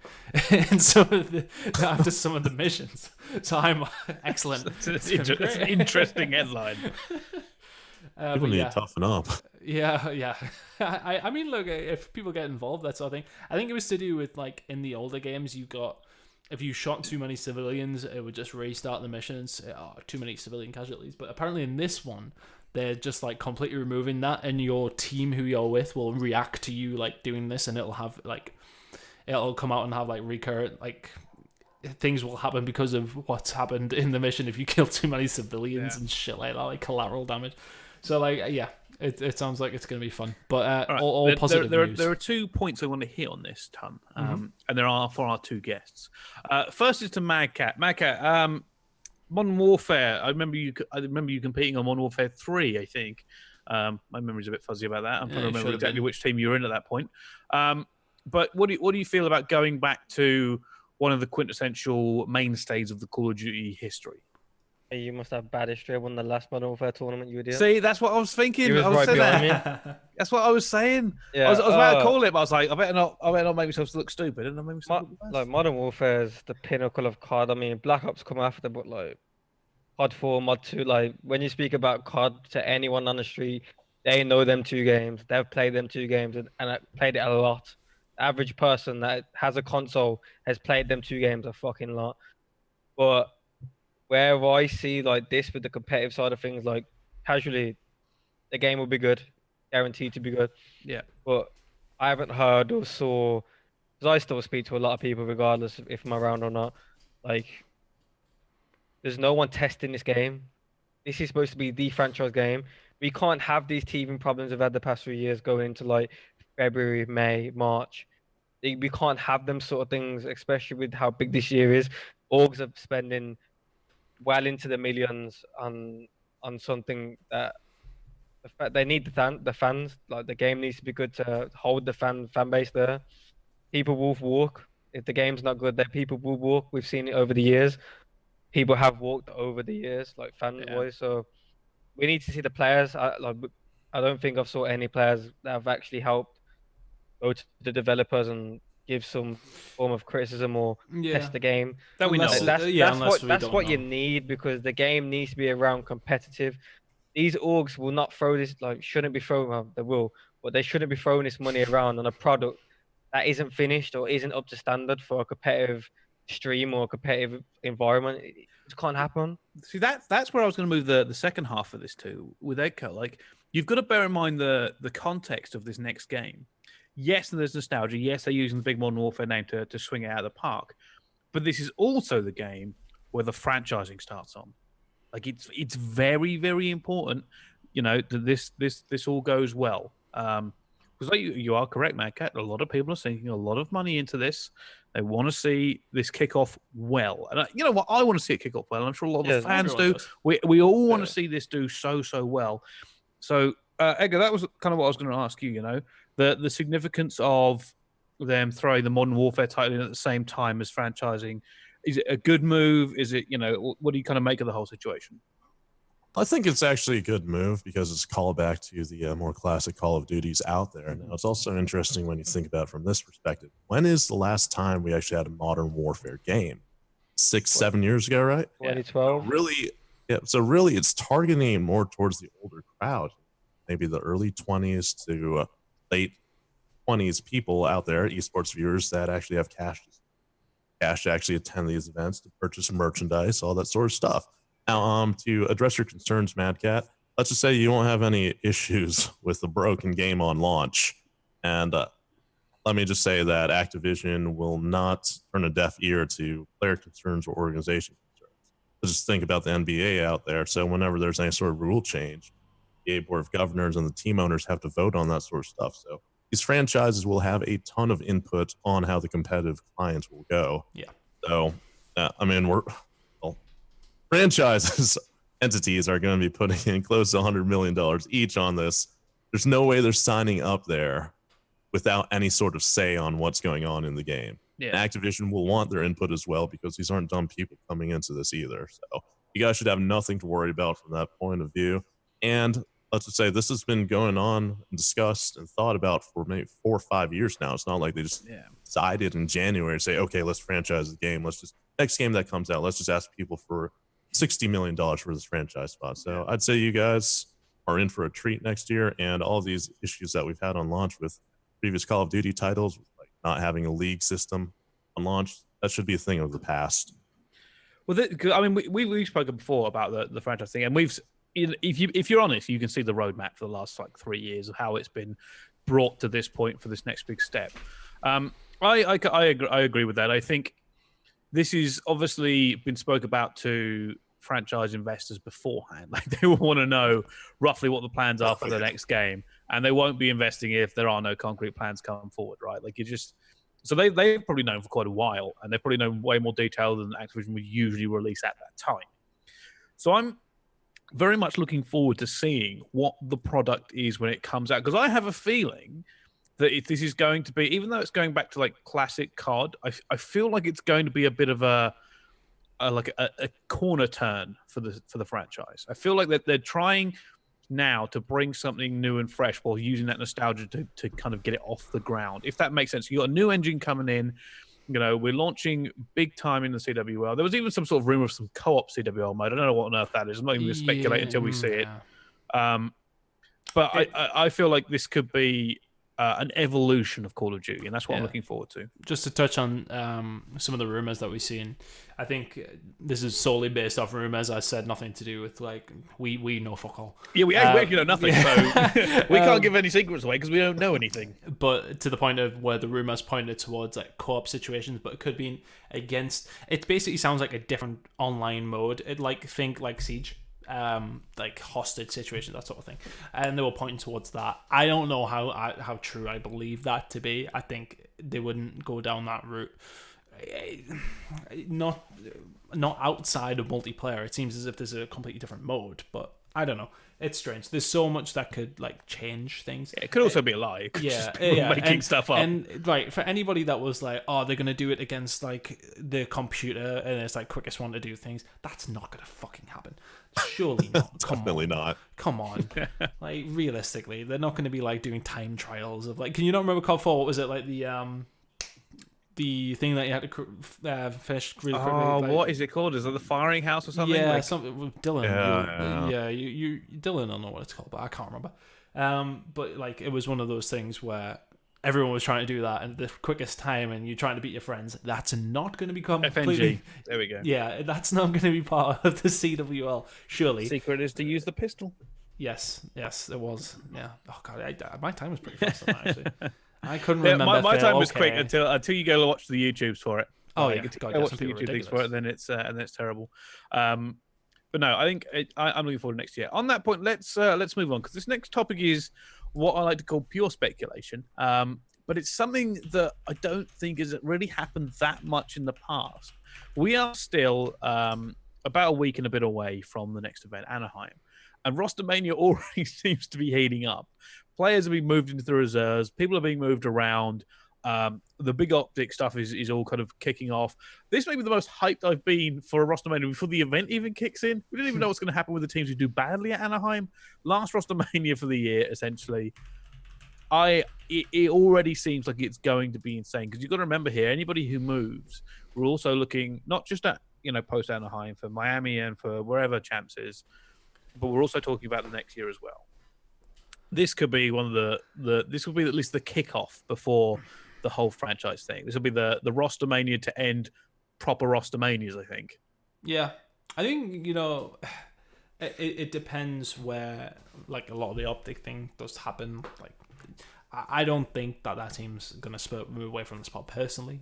Speaker 2: and after some of the missions. So I'm excellent.
Speaker 1: It's an interesting headline.
Speaker 3: People need to toughen up.
Speaker 2: Yeah. I mean, look, if people get involved, that sort of thing. I think it was to do with like in the older games, if you shot too many civilians, it would just restart the missions. Too many civilian casualties. But apparently in this one, they're just like completely removing that, and your team who you're with will react to you like doing this, and it'll come out and have like recurrent like things will happen because of what's happened in the mission if you kill too many civilians and shit like that, like collateral damage. So like it sounds like it's going to be fun, but right. all positive news.
Speaker 1: There are 2 points I want to hit on this, Tunn, and there are for our 2 guests. First is to Madcat. Madcat, Modern Warfare. I remember you competing on Modern Warfare 3. I think my memory's a bit fuzzy about that. I'm trying to remember exactly which team you were in at that point. But what do you feel about going back to one of the quintessential mainstays of the Call of Duty history?
Speaker 4: You must have bad history on the last Modern Warfare tournament you were doing.
Speaker 1: See, that's what I was thinking.
Speaker 4: I was right behind me.
Speaker 1: That's what I was saying.
Speaker 4: Yeah,
Speaker 1: I was about to call it, but I was like, I better not make myself look stupid. And I made myself look
Speaker 4: like Modern Warfare is the pinnacle of COD. I mean, Black Ops come after, but like COD 4, Mod 2, like when you speak about COD to anyone on the street, they know them 2 games. They've played them 2 games and played it a lot. The average person that has a console has played them 2 games a fucking lot. But where I see like this with the competitive side of things, like casually, the game will be good, guaranteed to be good.
Speaker 1: Yeah.
Speaker 4: But I haven't heard or saw, because I still speak to a lot of people regardless if I'm around or not. Like, there's no one testing this game. This is supposed to be the franchise game. We can't have these teething problems we've had the past few years going into like February, May, March. We can't have them sort of things, especially with how big this year is. Orgs are spending well into the millions on something that they need the fans. Like the game needs to be good to hold the fan base there. People will walk if the game's not good. Then people will walk. We've seen it over the years. People have walked over the years, like fan wise. So we need to see the players. I don't think I've saw any players that have actually helped go to the developers and give some form of criticism or test the game.
Speaker 1: That we know.
Speaker 4: That's what you need, because the game needs to be around competitive. These orgs will not throw this, like, shouldn't be throwing, well, they will, but they shouldn't be throwing this money around on a product that isn't finished or isn't up to standard for a competitive stream or a competitive environment. It just can't happen.
Speaker 1: See, that's where I was going to move the second half of this to with Edgar. Like, you've got to bear in mind the context of this next game. Yes, there's nostalgia. Yes, they're using the big Modern Warfare name to swing it out of the park. But this is also the game where the franchising starts on. Like, it's very, very important, that this all goes well. Because you are correct, Madcat. A lot of people are sinking a lot of money into this. They want to see this kick off well. And you know what? I want to see it kick off well. I'm sure a lot of fans do. We all want to see this do so well. So, Edgar, that was kind of what I was going to ask you, the significance of them throwing the Modern Warfare title in at the same time as franchising. Is it a good move? Is it, what do you kind of make of the whole situation?
Speaker 3: I think it's actually a good move because it's a callback to the more classic Call of Duties out there. Now, it's also interesting when you think about it from this perspective. When is the last time we actually had a Modern Warfare game? 6-7 years ago, right?
Speaker 4: 2012.
Speaker 3: Really, yeah. So really, it's targeting more towards the older crowd, maybe the early 20s to late 20s people out there, esports viewers that actually have cash to actually attend these events, to purchase merchandise, all that sort of stuff. Now, to address your concerns, Madcat, let's just say you won't have any issues with the broken game on launch. And let me just say that Activision will not turn a deaf ear to player concerns or organization concerns. Let's just think about the NBA out there. So whenever there's any sort of rule change, the Board of Governors and the team owners have to vote on that sort of stuff. So these franchises will have a ton of input on how the competitive clients will go.
Speaker 2: Yeah.
Speaker 3: So, franchises entities are going to be putting in close to $100 million each on this. There's no way they're signing up there without any sort of say on what's going on in the game. Yeah. And Activision will want their input as well because these aren't dumb people coming into this either. So you guys should have nothing to worry about from that point of view. And let's just say this has been going on and discussed and thought about for maybe 4 or 5 years now. It's not like they just decided in January to say, okay, let's franchise the game. Let's just, next game that comes out, let's just ask people for $60 million for this franchise spot. So I'd say you guys are in for a treat next year. And all these issues that we've had on launch with previous Call of Duty titles, like not having a league system on launch, that should be a thing of the past.
Speaker 1: Well, we've spoken before about the franchise thing, and if you're honest, you can see the roadmap for the last 3 years of how it's been brought to this point for this next big step. I agree with that. I think this is obviously been spoke about to franchise investors beforehand. Like, they will want to know roughly what the plans are for the next game, and they won't be investing if there are no concrete plans coming forward, right? Like, so they've probably known for quite a while, and they've probably known way more detail than Activision would usually release at that time. So I'm very much looking forward to seeing what the product is when it comes out, because I have a feeling that if this is going to be, even though it's going back to classic COD, I feel like it's going to be a bit of a corner turn for the franchise. I feel like that they're trying now to bring something new and fresh while using that nostalgia to kind of get it off the ground, if that makes sense. You got a new engine coming in. We're launching big time in the CWL. There was even some sort of rumor of some co-op CWL mode. I don't know what on earth that is. I'm not even going to speculate until we see it. But I feel like this could be an evolution of Call of Duty, and that's what I'm looking forward to.
Speaker 2: Just to touch on some of the rumors that we've seen, I think this is solely based off rumors. I said nothing to do with we know fuck all.
Speaker 1: Yeah, we know nothing, so we can't give any secrets away because we don't know anything.
Speaker 2: But to the point of where the rumors pointed towards co-op situations, but it could be against. It basically sounds like a different online mode. Think Siege. Hostage situations, that sort of thing, and they were pointing towards that. I don't know how true I believe that to be. I think they wouldn't go down that route. Not outside of multiplayer. It seems as if there's a completely different mode, but I don't know. It's strange. There's so much that could change things.
Speaker 1: It could also be a lie. Making stuff up.
Speaker 2: And for anybody that was they're gonna do it against the computer and it's quickest one to do things, that's not gonna fucking happen. Surely not.
Speaker 3: Definitely not.
Speaker 2: Come on. Realistically, they're not gonna be doing time trials of can you not remember COD 4? What was it the thing that you had to finish really quickly?
Speaker 1: Oh, what is it called? Is it the firing house or something?
Speaker 2: Yeah, something with Dylan. You Dylan, I don't know what it's called, but I can't remember. But it was one of those things where everyone was trying to do that, and the quickest time, and you're trying to beat your friends. That's not going to become completely.
Speaker 1: FNG. There we go.
Speaker 2: Yeah, that's not going to be part of the CWL. Surely.
Speaker 1: Secret is to use the pistol.
Speaker 2: Yes, it was. Yeah. Oh god, my time was pretty fast on that actually. I couldn't
Speaker 1: Yeah,
Speaker 2: remember.
Speaker 1: my time was
Speaker 2: okay.
Speaker 1: quick until you go watch the YouTubes for it.
Speaker 2: Oh
Speaker 1: Like,
Speaker 2: yeah, God,
Speaker 1: I
Speaker 2: yeah,
Speaker 1: watch
Speaker 2: some
Speaker 1: the
Speaker 2: people are
Speaker 1: YouTube things for it,
Speaker 2: ridiculous.
Speaker 1: and then it's terrible. But no, I think I'm looking forward to next year. On that point, let's move on because this next topic is what I like to call pure speculation. But it's something that I don't think has really happened that much in the past. We are still about a week and a bit away from the next event, Anaheim, and roster mania already seems to be heating up. Players are being moved into the reserves. People are being moved around. The big Optic stuff is all kind of kicking off. This may be the most hyped I've been for a roster mania before the event even kicks in. We don't even know what's going to happen with the teams who do badly at Anaheim. Last roster mania for the year, essentially. It already seems like it's going to be insane because you've got to remember here, anybody who moves, we're also looking not just at post Anaheim for Miami and for wherever Champs is, but we're also talking about the next year as well. This could be one of this will be at least the kickoff before the whole franchise thing. This will be the roster mania to end proper roster manias, I think.
Speaker 2: Yeah, I think it depends where like a lot of the Optic thing does happen. Like, I don't think that team's gonna move away from the spot personally.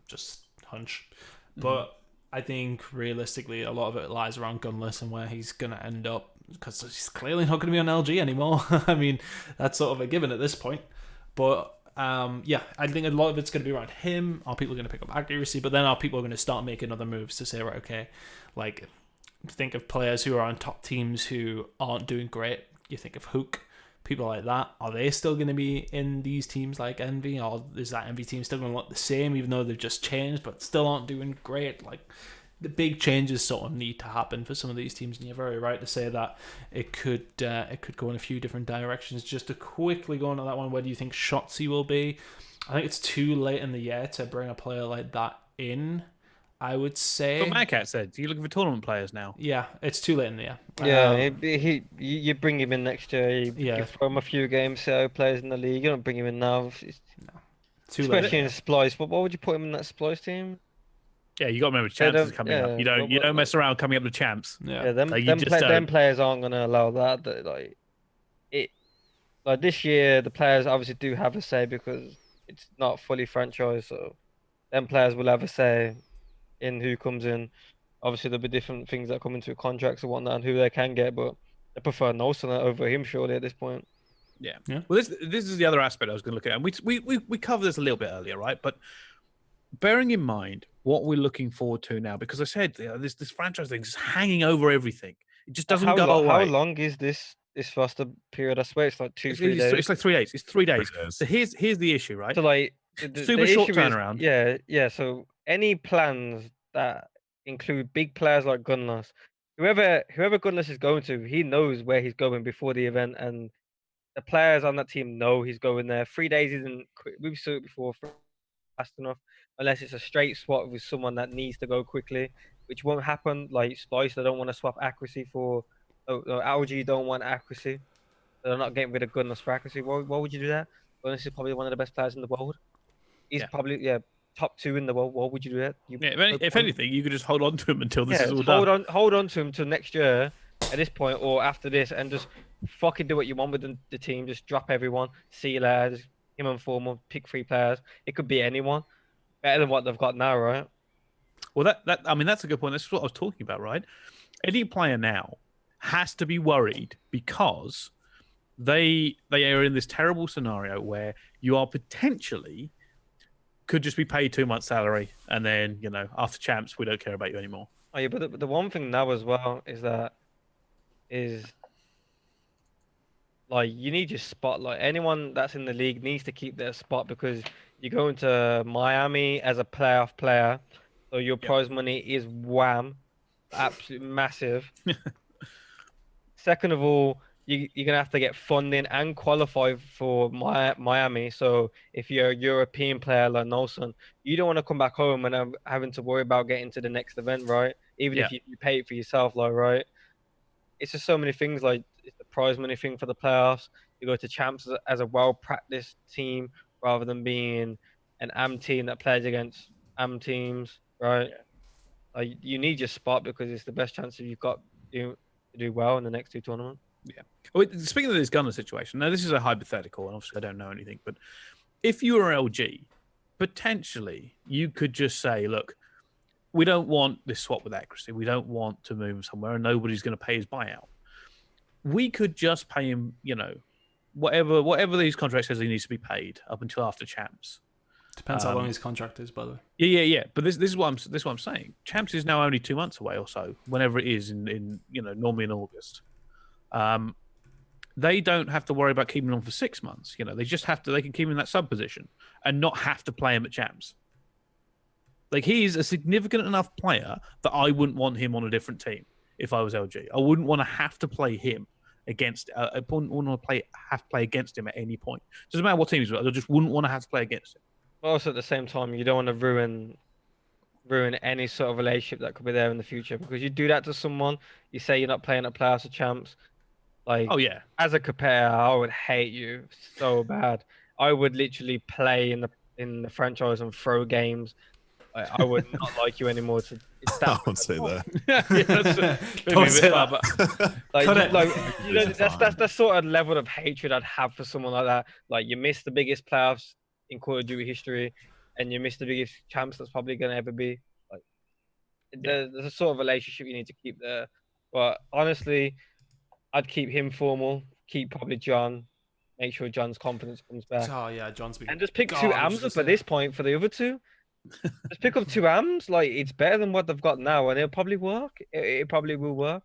Speaker 2: Just hunch, but I think realistically a lot of it lies around Gunless and where he's gonna end up because he's clearly not gonna be on LG anymore. I mean, that's sort of a given at this point. But yeah, I think a lot of it's going to be around him. Are people going to pick up accuracy? But then are people going to start making other moves to say, right, okay, like think of players who are on top teams who aren't doing great. You think of Hook, people like that. Are they still going to be in these teams like Envy? Or is that Envy team still going to look the same even though they've just changed but still aren't doing great? Like, the big changes sort of need to happen for some of these teams, and you're very right to say that it could go in a few different directions. Just to quickly go into that one, where do you think Shotzi will be? I think it's too late in the year to bring a player like that in, I would say.
Speaker 1: But Madcat said, you're looking for tournament players now.
Speaker 2: Yeah, it's too late in the year.
Speaker 4: Yeah, you bring him in next year. You throw him a few games, see how he plays in the league. You don't bring him in now.
Speaker 2: Too
Speaker 4: Especially
Speaker 2: late.
Speaker 4: in Splyce. But why would you put him in that Splyce team?
Speaker 1: Yeah, you got to remember Champs is coming up. You don't mess around coming up to Champs.
Speaker 2: Yeah,
Speaker 4: them players aren't gonna allow that. Like this year, the players obviously do have a say because it's not fully franchised. So them players will have a say in who comes in. Obviously, there'll be different things that come into contracts and whatnot, and who they can get. But I prefer Nelson over him surely at this point.
Speaker 1: Yeah. Well, this is the other aspect I was going to look at, and we covered this a little bit earlier, right? But bearing in mind what we're looking forward to now, because I said this franchise thing is hanging over everything. It just doesn't go away.
Speaker 4: How long is this roster period? I swear it's like 3 days.
Speaker 1: It's like 3 days. It's 3 days. So here's the issue, right?
Speaker 4: So like
Speaker 1: super short turnaround.
Speaker 4: Yeah. So any plans that include big players like Gunless, whoever Gunless is going to, he knows where he's going before the event, and the players on that team know he's going there. 3 days isn't quick. We've seen it before. Fast enough, unless it's a straight swap with someone that needs to go quickly, which won't happen. Like Splyce, they don't want to swap accuracy for. LG don't want accuracy. They're not getting rid of Gunless for accuracy. Why would you do that? Gunless is probably one of the best players in the world. He's probably top 2 in the world. Why would you do that?
Speaker 1: If anything, you could just hold on to him until this is all done.
Speaker 4: Hold on to him till next year at this point or after this, and just fucking do what you want with the team. Just drop everyone. See you later. Just him and Formal, pick 3 players. It could be anyone. Better than what they've got now, right?
Speaker 1: Well, that's a good point. That's what I was talking about, right? Any player now has to be worried because they are in this terrible scenario where you are potentially could just be paid 2 months' salary, and then after Champs we don't care about you anymore.
Speaker 4: Oh yeah, but the one thing now as well is like you need your spot. Like anyone that's in the league needs to keep their spot because you go into Miami as a playoff player, so your prize money is wham, absolutely massive. Second of all, you're gonna have to get funding and qualify for Miami. So if you're a European player like Nelson, you don't want to come back home and having to worry about getting to the next event, right? Even if you pay it for yourself, like right. It's just so many things. Like it's the prize money thing for the playoffs. You go to Champs as a well-practiced team rather than being an AM team that plays against AM teams, right? Like, you need your spot because it's the best chance that you've got to do well in the next two tournaments.
Speaker 1: Yeah. Well, speaking of this gunner situation, now this is a hypothetical, and obviously I don't know anything, but if you were LG, potentially you could just say, look, we don't want this swap with accuracy. We don't want to move him somewhere, and nobody's going to pay his buyout. We could just pay him, whatever these contracts says he needs to be paid up until after champs.
Speaker 2: Depends how long his contract is, by the way.
Speaker 1: Yeah. But this is what I'm saying. Champs is now only 2 months away or so, whenever it is in normally in August. They don't have to worry about keeping him on for 6 months. They just have to. They can keep him in that sub position and not have to play him at champs. Like, he's a significant enough player that I wouldn't want him on a different team if I was LG. I wouldn't want to have to play him against. I wouldn't want to have to play against him at any point. Doesn't matter what team he's with. I just wouldn't want to have to play against him.
Speaker 4: Also, at the same time, you don't want to ruin any sort of relationship that could be there in the future, because you do that to someone. You say you're not playing at playoffs or champs. Like,
Speaker 1: oh yeah,
Speaker 4: as a competitor, I would hate you so bad. I would literally play in the franchise and throw games. I would not like you anymore.
Speaker 3: I won't say that.
Speaker 2: Don't say that.
Speaker 4: That's the sort of level of hatred I'd have for someone like that. Like, you missed the biggest playoffs in Call of Duty history, and you missed the biggest champs that's probably gonna ever be. Like, there's a sort of relationship you need to keep there. But honestly, I'd keep him formal. Keep probably John. Make sure John's confidence comes back.
Speaker 2: Oh yeah, John's been.
Speaker 4: And just pick two AMs up at this point for the other two. Just pick up two AMs. Like, it's better than what they've got now, and it'll probably work. It probably will work.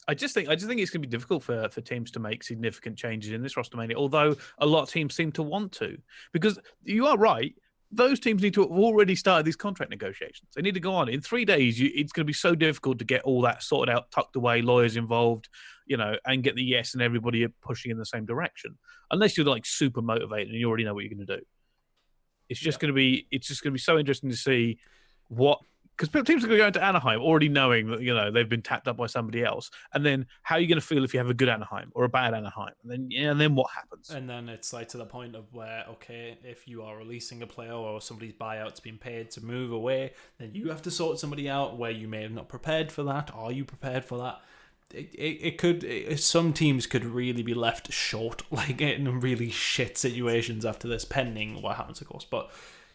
Speaker 1: I just think it's going to be difficult for teams to make significant changes in this roster mania, although a lot of teams seem to want to. Because you are right, those teams need to have already started these contract negotiations. They need to go on. In 3 days, it's going to be so difficult to get all that sorted out, tucked away, lawyers involved, and get the yes and everybody pushing in the same direction. Unless you're like super motivated and you already know what you're going to do. It's just going to be so interesting to see what. Because teams are going to go into Anaheim already knowing that they've been tapped up by somebody else, and then how are you going to feel if you have a good Anaheim or a bad Anaheim, and then what happens?
Speaker 2: And then it's like to the point of where, okay, if you are releasing a player or somebody's buyout's been paid to move away, then you have to sort somebody out where you may have not prepared for that. Are you prepared for that? Some teams could really be left short, like in really shit situations after this, pending what happens, of course, but.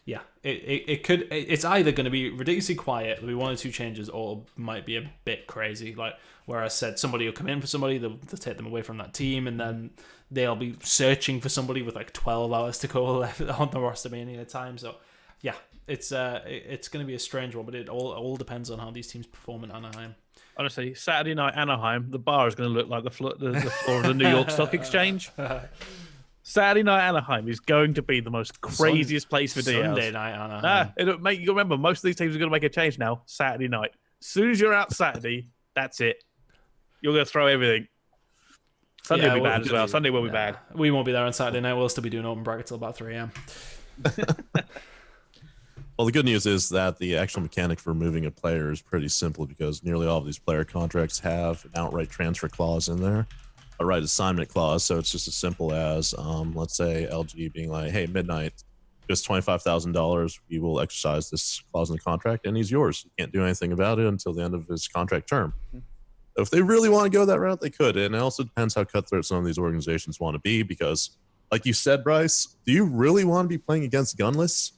Speaker 2: Yeah, it's either going to be ridiculously quiet, there'll be one or two changes, or it might be a bit crazy. Like where I said, somebody will come in for somebody, they'll take them away from that team, and then they'll be searching for somebody with like 12 hours to go left on the roster mania time. So yeah, it's going to be a strange one, but it all depends on how these teams perform in Anaheim.
Speaker 1: Honestly, Saturday night Anaheim, the bar is going to look like the floor of the New York Stock Exchange. Saturday night Anaheim is going to be the most craziest place for DLs.
Speaker 2: Sunday night Anaheim.
Speaker 1: You remember, most of these teams are going to make a change now. Saturday night. As soon as you're out Saturday, that's it. You're going to throw everything. Sunday will be bad as well. Sunday will be bad.
Speaker 2: We won't be there on Saturday night. We'll still be doing open bracket till about 3 a.m.
Speaker 3: Well, the good news is that the actual mechanic for moving a player is pretty simple, because nearly all of these player contracts have an outright transfer clause in there. A right assignment clause, so it's just as simple as let's say LG being like, hey, Midnight, just $25,000, we will exercise this clause in the contract and he's yours. You can't do anything about it until the end of his contract term. So if they really want to go that route, they could. And it also depends how cutthroat some of these organizations want to be, because like you said, Brice, do you really want to be playing against Gunless?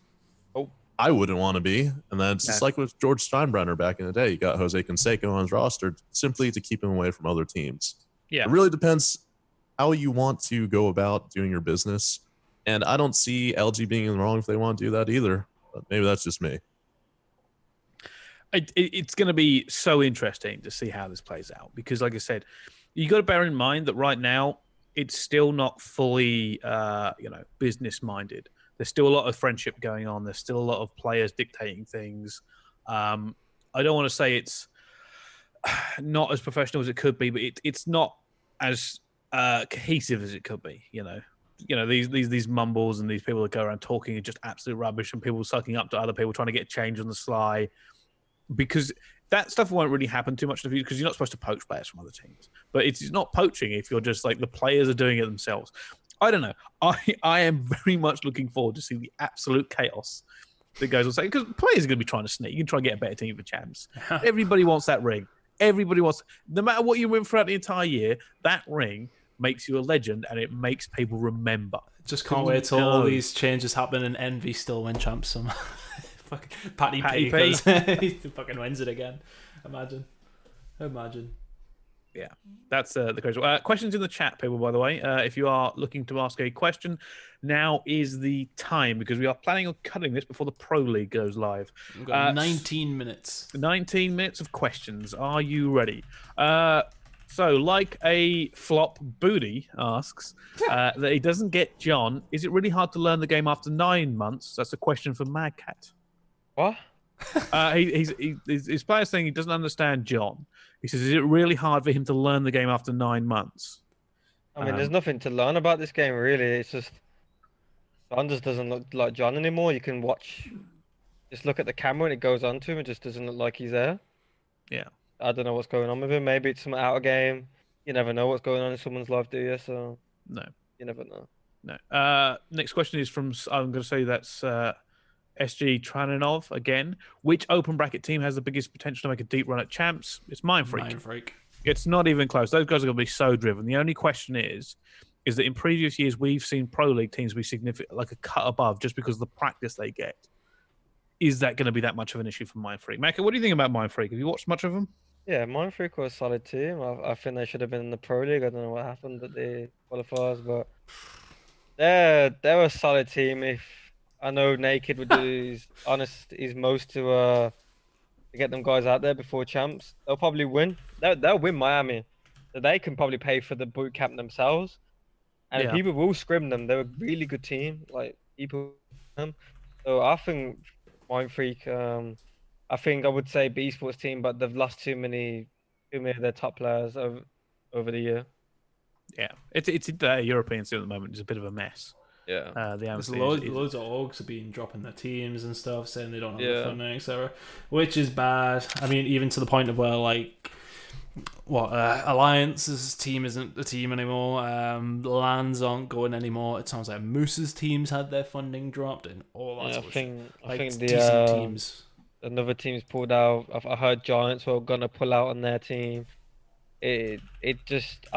Speaker 4: Oh,
Speaker 3: I wouldn't want to be. And then it's just like with George Steinbrenner back in the day. You got Jose Canseco on his roster simply to keep him away from other teams.
Speaker 1: Yeah,
Speaker 3: it really depends how you want to go about doing your business, and I don't see LG being in the wrong if they want to do that either. But maybe that's just me.
Speaker 1: It's going to be so interesting to see how this plays out, because, like I said, you got to bear in mind that right now it's still not fully, business minded. There's still a lot of friendship going on. There's still a lot of players dictating things. I don't want to say it's not as professional as it could be, but it's not as cohesive as it could be. These mumbles and these people that go around talking are just absolute rubbish, and people sucking up to other people trying to get change on the sly, because that stuff won't really happen too much in the future, because you're not supposed to poach players from other teams. But it's not poaching if you're just like the players are doing it themselves. I don't know. I am very much looking forward to seeing the absolute chaos that goes on. Because players are going to be trying to sneak. You can try and get a better team for champs. Everybody wants that ring. Everybody wants, no matter what you win throughout the entire year, that ring makes you a legend and it makes people remember.
Speaker 2: Just can't wait till all these changes happen and Envy still win champs. Some fucking Patty P. He fucking wins it again. Imagine.
Speaker 1: Yeah, that's the crazy. Questions in the chat, people, by the way. If you are looking to ask a question, now is the time, because we are planning on cutting this before the Pro League goes live.
Speaker 2: We've got 19 minutes.
Speaker 1: 19 minutes of questions. Are you ready? So, like a flop booty asks that he doesn't get John, is it really hard to learn the game after 9 months? That's a question for Madcat.
Speaker 4: What?
Speaker 1: His player's saying he doesn't understand John. He says, is it really hard for him to learn the game after 9 months?
Speaker 4: I mean, there's nothing to learn about this game, really. It's just John just doesn't look like John anymore. You can just look at the camera and it goes on to him. It just doesn't look like he's there.
Speaker 1: Yeah.
Speaker 4: I don't know what's going on with him. Maybe it's some out of game. You never know what's going on in someone's life, do you? So
Speaker 1: no,
Speaker 4: you never know.
Speaker 1: No. Next question is from, I'm going to say that's SG Trananov again. Which open bracket team has the biggest potential to make a deep run at champs? It's Mindfreak. It's not even close. Those guys are going to be so driven. The only question is that in previous years we've seen Pro League teams be significant, like a cut above, just because of the practice they get. Is that going to be that much of an issue for Mindfreak? Maka, what do you think about Mindfreak? Have you watched much of them?
Speaker 4: Yeah, Mindfreak was a solid team. I think they should have been in the Pro League. I don't know what happened at the qualifiers, but they're a solid team. If I know Naked would do his most to get them guys out there before champs, they'll probably win. They'll win Miami, so they can probably pay for the boot camp themselves, and people will scrim them. They're a really good team. Like people, so I think Mindfreak. I think I would say B Sports team, but they've lost too many of their top players over the year.
Speaker 1: Yeah, it's the European scene at the moment. It's a bit of a mess.
Speaker 4: Yeah,
Speaker 2: there's loads of orgs have been dropping their teams and stuff, saying they don't have the funding, etc., which is bad. I mean, even to the point of where like Alliance's team isn't a team anymore. Lands aren't going anymore. It sounds like Moose's teams had their funding dropped and all that.
Speaker 4: I think
Speaker 2: decent
Speaker 4: the
Speaker 2: teams.
Speaker 4: Another team's pulled out. I heard Giants were gonna pull out on their team. I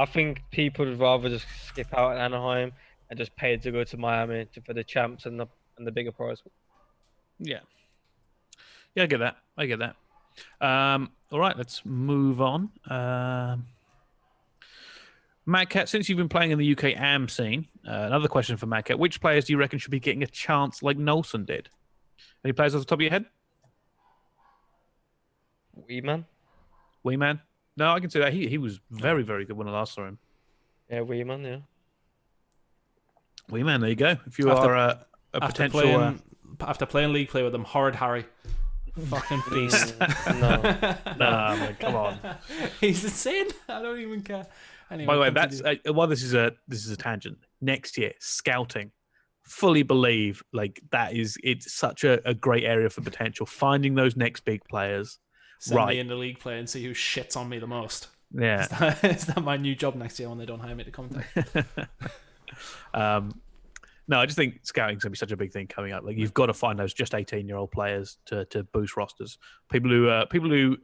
Speaker 4: think people would rather just skip out at Anaheim and just pay to go to Miami for the champs and the bigger prize.
Speaker 1: Yeah, I get that. All right, let's move on. Madcat, since you've been playing in the UK AM scene, another question for Madcat: which players do you reckon should be getting a chance like Nolson did? Any players off the top of your head? Wee Man? No, I can see that. He was very, very good when I last saw him.
Speaker 4: Yeah, Wee Man, yeah.
Speaker 1: Wee Man, there you go. If you are a potential...
Speaker 2: After playing League Play with him, Horrid Harry. Fucking beast.
Speaker 1: No, man, come on.
Speaker 2: He's insane. I don't even care. Anyway,
Speaker 1: by the way, that's this is a tangent. Next year, scouting. Fully believe it's such a great area for potential. Finding those next big players.
Speaker 2: Send me in the League Play and see who shits on me the most.
Speaker 1: Yeah.
Speaker 2: Is that my new job next year when they don't hire me to commentate?
Speaker 1: No, I just think scouting's gonna be such a big thing coming up. Like you've got to find those just 18-year-old players to boost rosters. People who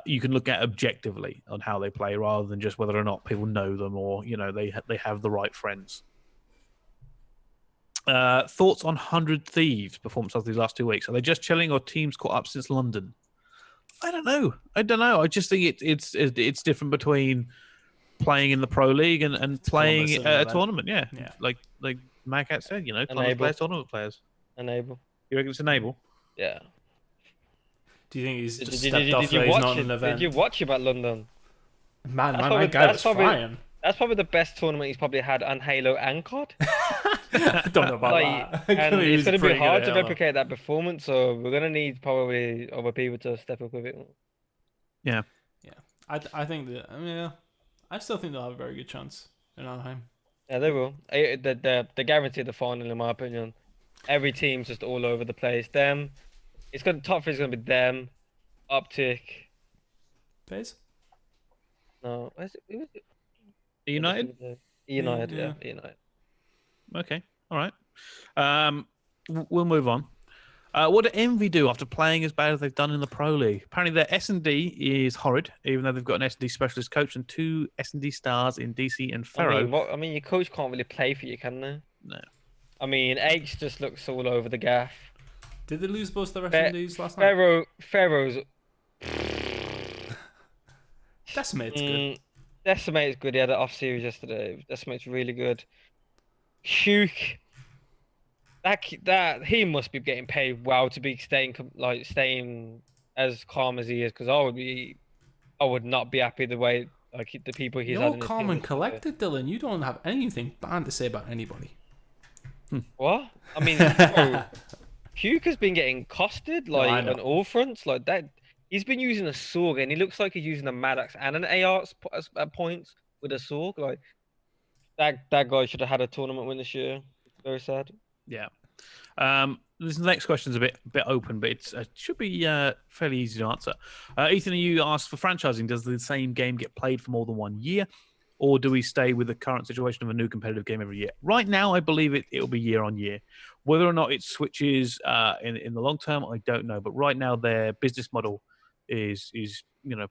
Speaker 1: you can look at objectively on how they play, rather than just whether or not people know them or they have the right friends. Thoughts on 100 Thieves performance of these last 2 weeks? Are they just chilling or teams caught up since London? I don't know. I just think it's different between playing in the Pro League and playing a tournament. Yeah. Like Madcat said, tournament players, tournament players.
Speaker 4: Enable.
Speaker 1: You reckon it's Enable?
Speaker 4: Yeah.
Speaker 2: Do you think he's just stepped off?
Speaker 4: Did you watch about London?
Speaker 2: Man, my guy was flying.
Speaker 4: That's probably the best tournament he's probably had on Halo and COD.
Speaker 2: I don't know about that.
Speaker 4: And it's going to be hard to replicate that performance, so we're going to need probably other people to step up with it.
Speaker 1: Yeah.
Speaker 2: I think that. I still think they'll have a very good chance in Anaheim.
Speaker 4: Yeah, they will. They're guaranteed the final, in my opinion. Every team's just all over the place. Top three is going to be them, Optic.
Speaker 2: FaZe?
Speaker 4: No, who was it?
Speaker 1: United?
Speaker 4: United, yeah. United.
Speaker 1: Okay. All right. We'll move on. What do Envy do after playing as bad as they've done in the Pro League? Apparently, their S&D is horrid, even though they've got an S&D specialist coach and 2 S&D stars in DC and Ferro.
Speaker 4: I mean, your coach can't really play for you, can they?
Speaker 1: No.
Speaker 4: I mean, H just looks all over the gaff.
Speaker 2: Did they lose both their S&Ds last night?
Speaker 4: Pharaoh's
Speaker 2: Decimate's good.
Speaker 4: Decimate's good. He had an off series yesterday. Decimate's really good. Hugh, that he must be getting paid well to be staying as calm as he is. Because I would not be happy the way the people he's had.
Speaker 2: You're calm and collected, Dylan. You don't have anything bad to say about anybody.
Speaker 4: What? I mean, bro, Hugh has been getting costed on all fronts like that. He's been using a sword, and he looks like he's using a Madcat and an AR at points with a sword. Like that guy should have had a tournament win this year. It's very sad.
Speaker 1: Yeah. This next question is a bit open, but it should be fairly easy to answer. Ethan, you asked for franchising. Does the same game get played for more than 1 year, or do we stay with the current situation of a new competitive game every year? Right now, I believe it'll be year on year. Whether or not it switches in the long term, I don't know. But right now, their business model is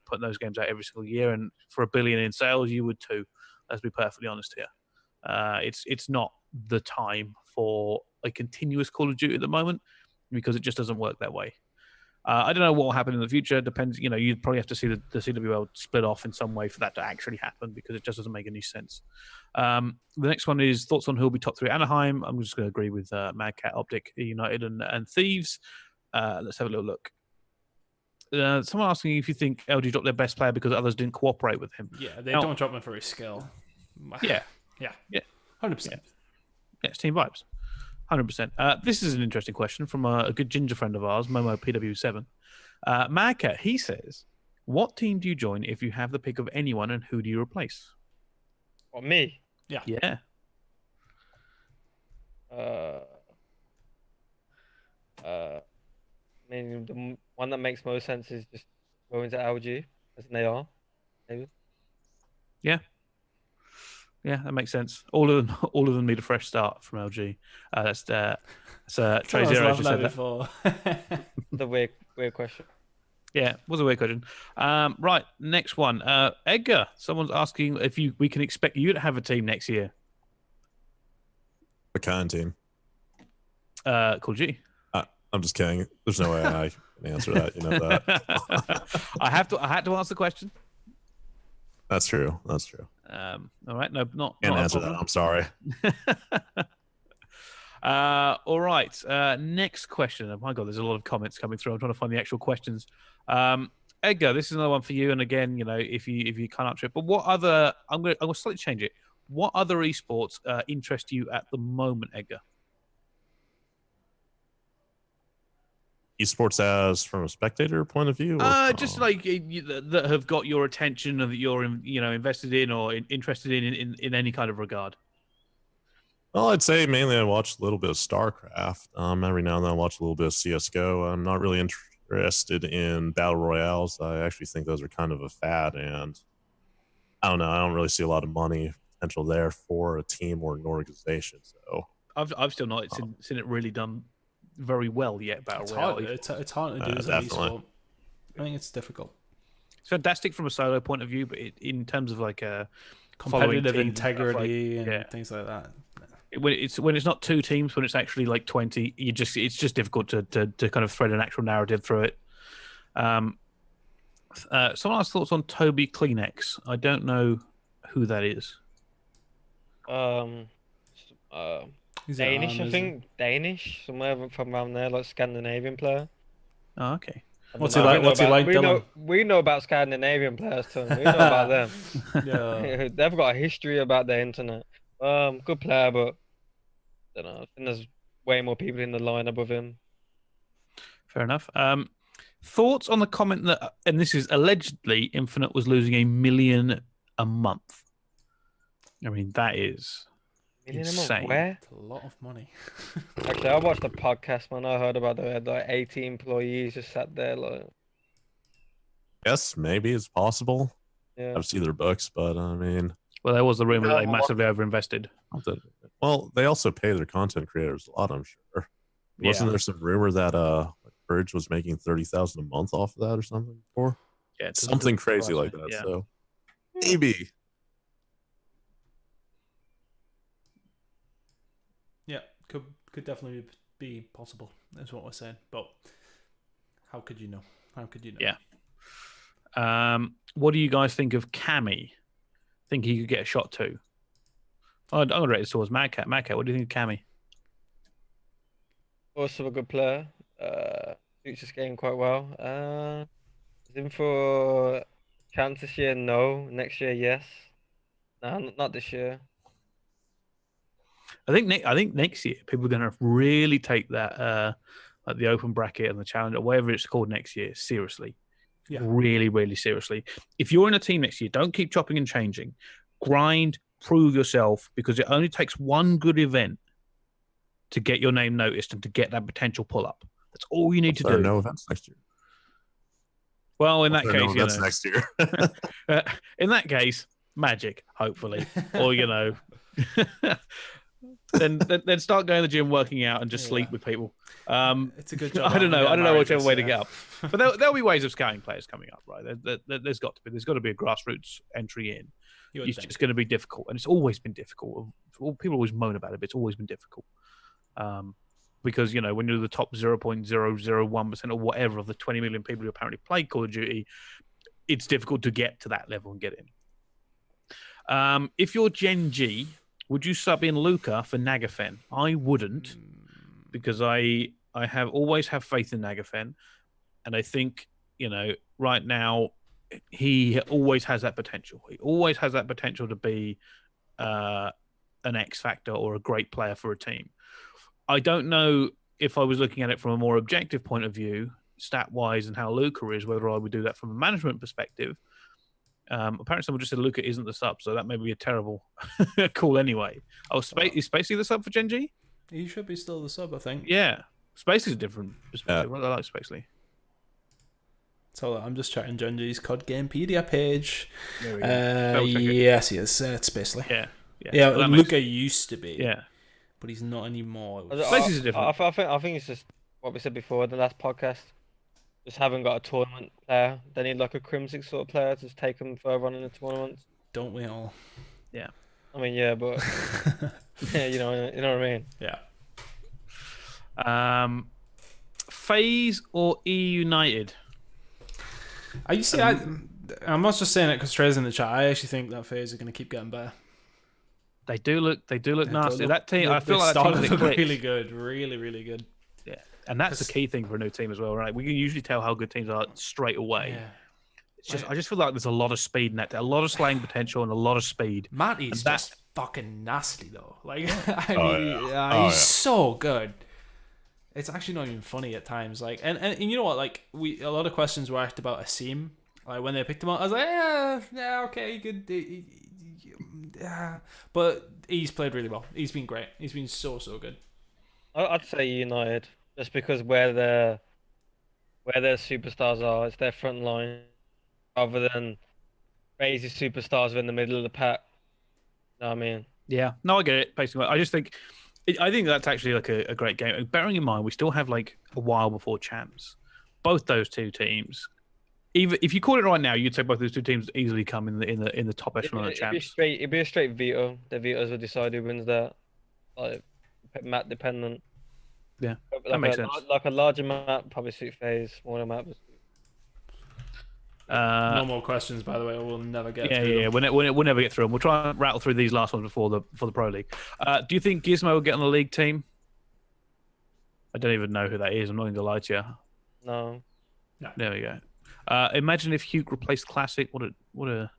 Speaker 1: putting those games out every single year, and for $1 billion in sales, you would too. Let's be perfectly honest here. It's not the time for a continuous Call of Duty at the moment because it just doesn't work that way. I don't know what will happen in the future. It depends. You'd probably have to see the CWL split off in some way for that to actually happen because it just doesn't make any sense. The next one is thoughts on who will be top 3 Anaheim. I'm just going to agree with Madcat, Optic, United, and Thieves. Let's have a little look. Someone asking if you think LG dropped their best player because others didn't cooperate with him.
Speaker 2: Yeah, they don't drop him for his skill.
Speaker 1: Yeah.
Speaker 2: 100%.
Speaker 1: Yeah, it's team vibes. 100%. This is an interesting question from a good ginger friend of ours, Momo PW7. Madcat, he says, what team do you join if you have the pick of anyone, and who do you replace?
Speaker 4: What, me?
Speaker 2: Yeah.
Speaker 1: Yeah.
Speaker 4: I mean, the one that makes most sense is just going to LG as an AR, maybe.
Speaker 1: Yeah, that makes sense. All of them need a fresh start from LG. That's Trey Zero just said that.
Speaker 2: Before.
Speaker 4: The weird question.
Speaker 1: Yeah, was a weird question. Right, next one. Edgar, someone's asking if we can expect you to have a team next year.
Speaker 3: What kind of team?
Speaker 1: Call of Duty.
Speaker 3: I'm just kidding. There's no way I can answer that. You know that.
Speaker 1: I had to answer the question.
Speaker 3: That's true.
Speaker 1: All right, no, not
Speaker 3: Can't
Speaker 1: not
Speaker 3: answer that. I'm sorry.
Speaker 1: All right. Next question. Oh my God, there's a lot of comments coming through. I'm trying to find the actual questions. Edgar, this is another one for you. And again, if you can't answer it, but what other? I'm going to slightly change it. What other esports interest you at the moment, Edgar?
Speaker 3: Esports as from a spectator point of view?
Speaker 1: Just like that have got your attention and that you're invested in or interested in any kind of regard.
Speaker 3: Well, I'd say mainly I watch a little bit of StarCraft. Every now and then I watch a little bit of CSGO. I'm not really interested in battle royales. I actually think those are kind of a fad, and I don't know. I don't really see a lot of money potential there for a team or an organization. So
Speaker 1: I've still not seen it really done very well yet. Battle royale.
Speaker 2: It's hard to do as an esport. I think it's difficult.
Speaker 1: It's fantastic from a solo point of view, but in terms of like a
Speaker 2: competitive integrity and things like that.
Speaker 1: When it's not 2 teams, when it's actually like 20, it's just difficult to kind of thread an actual narrative through it. Someone asked thoughts on Toby Kleenex. I don't know who that is.
Speaker 4: Danish, I think. Danish, somewhere from around there, like Scandinavian player.
Speaker 1: Oh, okay.
Speaker 2: What's he like, Dylan?
Speaker 4: We know about Scandinavian players, Tom. We know about them.
Speaker 2: Yeah.
Speaker 4: They've got a history about their internet. Good player, but I don't know. I think there's way more people in the line above him.
Speaker 1: Fair enough. Thoughts on the comment that, and this is allegedly, Infinite was losing $1 million a month. I mean, that is insane.
Speaker 4: Where?
Speaker 2: A lot of money.
Speaker 4: Actually, I watched the podcast, man. I heard about they had like 80 employees just sat there, like.
Speaker 3: Yes, maybe it's possible.
Speaker 4: Yeah.
Speaker 3: I've seen their books, but I mean.
Speaker 1: Well, there was the rumor that they massively overinvested.
Speaker 3: Well, they also pay their content creators a lot, I'm sure. Wasn't there some rumor that Purge was making 30,000 a month off of that or something before?
Speaker 1: Yeah, it
Speaker 3: Something
Speaker 1: doesn't
Speaker 3: crazy
Speaker 1: surprise
Speaker 3: like
Speaker 1: me,
Speaker 3: that.
Speaker 1: yeah.
Speaker 3: So maybe.
Speaker 2: Yeah, could definitely be possible. That's what we're saying. But how could you know? How could you know?
Speaker 1: Yeah. What do you guys think of Cammy? Think he could get a shot too? I'm gonna rate this towards Madcat. Madcat, what do you think of Cammy?
Speaker 4: Also a good player. Suits his game quite well. Is in for chance this year? No. Next year, yes. No, not this year.
Speaker 1: I think next year people are going to really take that like the open bracket and the challenge or whatever it's called next year seriously.
Speaker 2: Yeah.
Speaker 1: Really, really seriously. If you're in a team next year, don't keep chopping and changing. Grind, prove yourself, because it only takes one good event to get your name noticed and to get that potential pull up. That's all you need to
Speaker 3: There are
Speaker 1: do.
Speaker 3: no events next year.
Speaker 1: Well, in that
Speaker 3: There are no
Speaker 1: case,
Speaker 3: events next year.
Speaker 1: in that case, Magic, hopefully, or then start going to the gym, working out, and just sleep with people.
Speaker 2: It's a good job.
Speaker 1: I don't know whichever way to get up, but there'll be ways of scouting players coming up, right? There's got to be a grassroots entry in. It's just going to be difficult, and it's always been difficult. People always moan about it, but it's always been difficult. Because when you're the top 0.001% or whatever of the 20 million people who apparently play Call of Duty, it's difficult to get to that level and get in. If you're Gen G, would you sub in Luca for Nagafen? I wouldn't, because I always have faith in Nagafen, and I think right now he always has that potential. He always has that potential to be an X factor or a great player for a team. I don't know if I was looking at it from a more objective point of view, stat-wise, and how Luca is, whether I would do that from a management perspective. Apparently, someone just said Luca isn't the sub, so that may be a terrible call anyway. Oh, is Spacey the sub for Gen G?
Speaker 2: He should be still the sub, I think.
Speaker 1: Yeah. Spacey's a different perspective. I like Spacey.
Speaker 2: So I'm just checking Gen G's COD Gamepedia page.
Speaker 1: There we go.
Speaker 2: Yes, he is. It's Spacely.
Speaker 1: Yeah.
Speaker 2: Well, Luca used to be.
Speaker 1: Yeah.
Speaker 2: But he's not anymore.
Speaker 1: Spacey's different.
Speaker 4: I think it's just what we said before in the last podcast. Just haven't got a tournament player. They need like a Crimson sort of player to take them further on in the tournaments.
Speaker 2: Don't we all?
Speaker 1: Yeah.
Speaker 4: I mean, yeah, but yeah, you know what I mean.
Speaker 2: Yeah.
Speaker 1: FaZe or E United?
Speaker 2: I'm not just saying it because Trey's in the chat. I actually think that FaZe are going to keep getting better.
Speaker 1: They do look nasty. That team, I feel like that team
Speaker 2: look really good, really, really good.
Speaker 1: Yeah, and that's the key thing for a new team as well, right? We can usually tell how good teams are straight away. Yeah. It's just, I just feel like there's a lot of speed in that, a lot of slaying potential and a lot of speed.
Speaker 2: Matty's just fucking nasty though. Like, he's so good. It's actually not even funny at times. Like, and you know what? Like, a lot of questions were asked about Asim. Like when they picked him up, I was like, yeah, okay, good. Yeah, but he's played really well. He's been great. He's been so good.
Speaker 4: I'd say United, just because where their superstars are, it's their front line, rather than crazy superstars in the middle of the pack. You know what I mean?
Speaker 1: Yeah, no, I get it. Basically, I think that's actually like a great game. Bearing in mind, we still have like a while before champs. Both those two teams. Even if you call it right now, you'd say both those two teams easily come in the top echelon of champs.
Speaker 4: It'd be a straight veto. The vetoes will decide who wins that. Like map dependent.
Speaker 1: Yeah, that makes sense.
Speaker 4: Like a larger map probably suit FaZe. Smaller map.
Speaker 2: No more questions, by the way. We'll never get.
Speaker 1: Yeah. We'll never get through them. We'll try and rattle through these last ones before the Pro League. Do you think Gizmo will get on the league team? I don't even know who that is. I'm not going to lie to you.
Speaker 4: No.
Speaker 1: There we go. Imagine if Hugh replaced Classic. What a.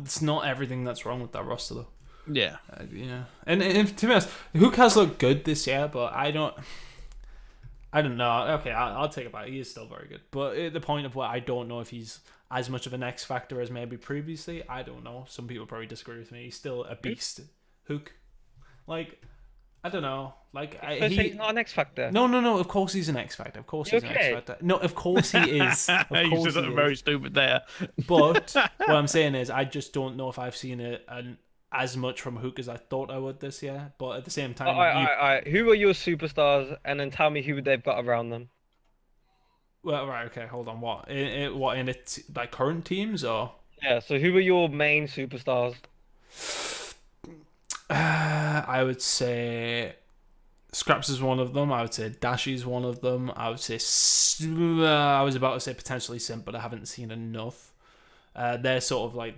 Speaker 2: It's not everything that's wrong with that roster though.
Speaker 1: Yeah.
Speaker 2: Yeah. And to be honest, Hook has looked good this year, but I don't know. Okay, I'll take it back. He is still very good, but at the point of where I don't know if he's as much of an X factor as maybe previously. I don't know. Some people probably disagree with me. He's still a beast. Hook, like. I don't know. Like
Speaker 4: he's not an X factor.
Speaker 2: No. Of course he's an X factor. Of course he's an X factor. No, of course he is. Of course
Speaker 1: he's very stupid there.
Speaker 2: But what I'm saying is, I just don't know if I've seen as much from Hook as I thought I would this year, but at the same
Speaker 4: All
Speaker 2: time,
Speaker 4: right, all right, all right. Who are your superstars? And then tell me who they've got around them.
Speaker 2: well, right, okay, hold on. What in its like current teams or?
Speaker 4: Yeah. So who are your main superstars?
Speaker 2: I would say Scraps is one of them. I would say Dashy is one of them. I would say I was about to say potentially Simp, but I haven't seen enough. They're sort of like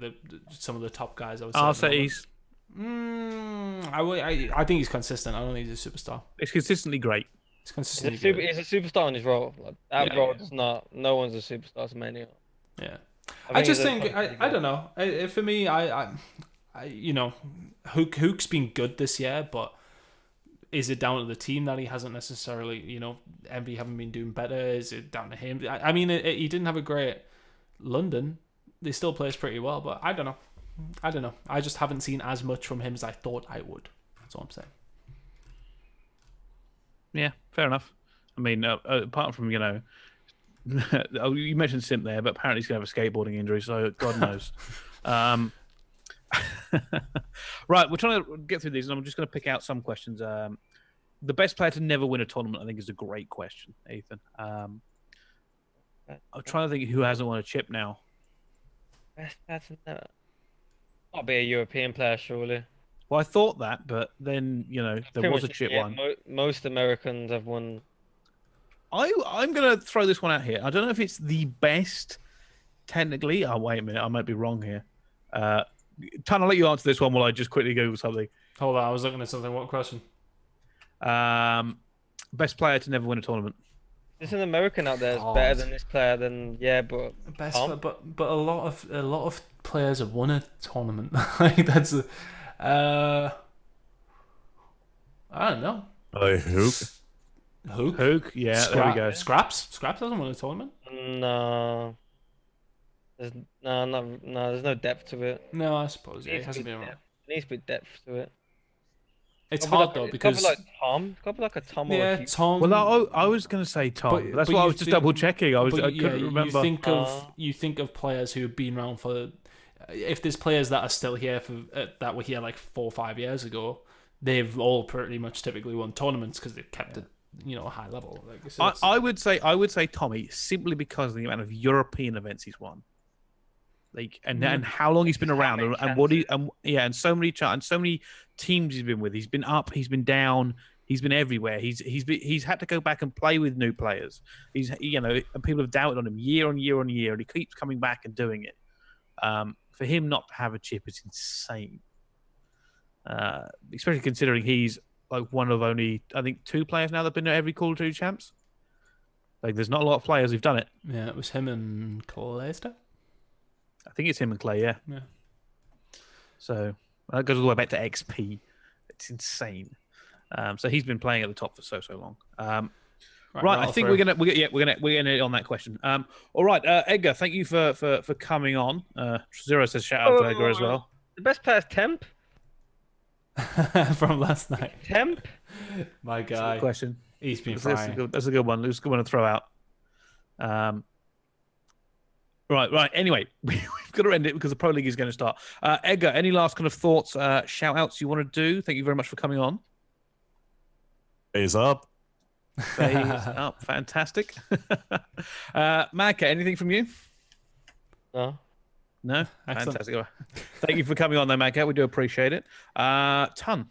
Speaker 2: some of the top guys. I would say.
Speaker 1: I'll say he's.
Speaker 2: I think he's consistent. I don't think he's a superstar.
Speaker 1: It's consistently great.
Speaker 2: He's consistently good.
Speaker 4: He's a superstar in his role. Like, that
Speaker 2: Yeah,
Speaker 4: role
Speaker 2: yeah.
Speaker 4: does not. No one's a superstar to Mania.
Speaker 2: Yeah, I just
Speaker 4: he's
Speaker 2: think I don't know. For me, I you know, Hook's been good this year, but is it down to the team that he hasn't necessarily, you know, Envy haven't been doing better? Is it down to him? I mean, he didn't have a great London. They still plays pretty well, but I don't know. I just haven't seen as much from him as I thought I would. That's all I'm saying.
Speaker 1: Yeah, fair enough. I mean, apart from, you know, you mentioned Simp there, but apparently he's going to have a skateboarding injury, so God knows. Right, we're trying to get through these, and I'm just going to pick out some questions. The best player to never win a tournament, I think, is a great question, Ethan. I'm trying to think who hasn't won a chip now.
Speaker 4: That's never. Not be a European player, surely.
Speaker 1: Well, I thought that, but then, you know, there was a chip one.
Speaker 4: Most Americans have won.
Speaker 1: I'm going to throw this one out here. I don't know if it's the best technically. Oh, wait a minute. I might be wrong here. Tunn, I'll let you answer this one while I just quickly Google something.
Speaker 2: Hold on, I was looking at something. What question?
Speaker 1: Best player to never win a tournament.
Speaker 4: There's an American out there that's better than this player. Then but
Speaker 2: a lot of players have won a tournament. Like that's I don't know.
Speaker 1: Hook. Yeah, there we go.
Speaker 2: Scraps hasn't won a tournament.
Speaker 4: No. There's no depth to it.
Speaker 2: No, I suppose it hasn't been around.
Speaker 4: There needs to be depth to it.
Speaker 2: It's hard though because
Speaker 4: like Tom. It's got to be like a Tom.
Speaker 2: Yeah,
Speaker 4: or a
Speaker 2: Tom.
Speaker 1: Well, I was going to say Tom. That's why I was just double checking. I couldn't remember.
Speaker 2: You think of players who have been around for. If there's players that are still here that were here like 4 or 5 years ago, they've all pretty much typically won tournaments because they've kept it, you know, a high level. Like, so
Speaker 1: I would say Tommy simply because of the amount of European events he's won. Like and how long he's been around and what he and so many teams he's been with. He's been up, he's been down, he's been everywhere. He's had to go back and play with new players. And people have doubted on him year on year on year, and he keeps coming back and doing it. For him not to have a chip is insane. Especially considering he's like one of only, I think, 2 players now that have been at every Call of Duty champs. Like there's not a lot of players who've done it.
Speaker 2: Yeah, it was him and Clayster.
Speaker 1: I think it's him and Clay, yeah. So that goes all the way back to XP. It's insane. So he's been playing at the top for so long. Right, I think we're gonna on that question. All right, Edgar, thank you for coming on. Zero says shout out to Edgar as well.
Speaker 4: The best player is Temp
Speaker 2: from last night.
Speaker 4: Temp,
Speaker 2: my guy.
Speaker 1: That's a good question.
Speaker 2: He's been
Speaker 1: That's a good one. It's a good one to throw out. Right. Anyway, we've got to end it because the Pro League is going to start. Edgar, any last kind of thoughts, shout outs you want to do? Thank you very much for coming on.
Speaker 3: Phase up.
Speaker 1: Phase up. Fantastic. Madcat, anything from you?
Speaker 4: No.
Speaker 1: No? Fantastic. Thank you for coming on, though, Madcat. We do appreciate it. Tunn.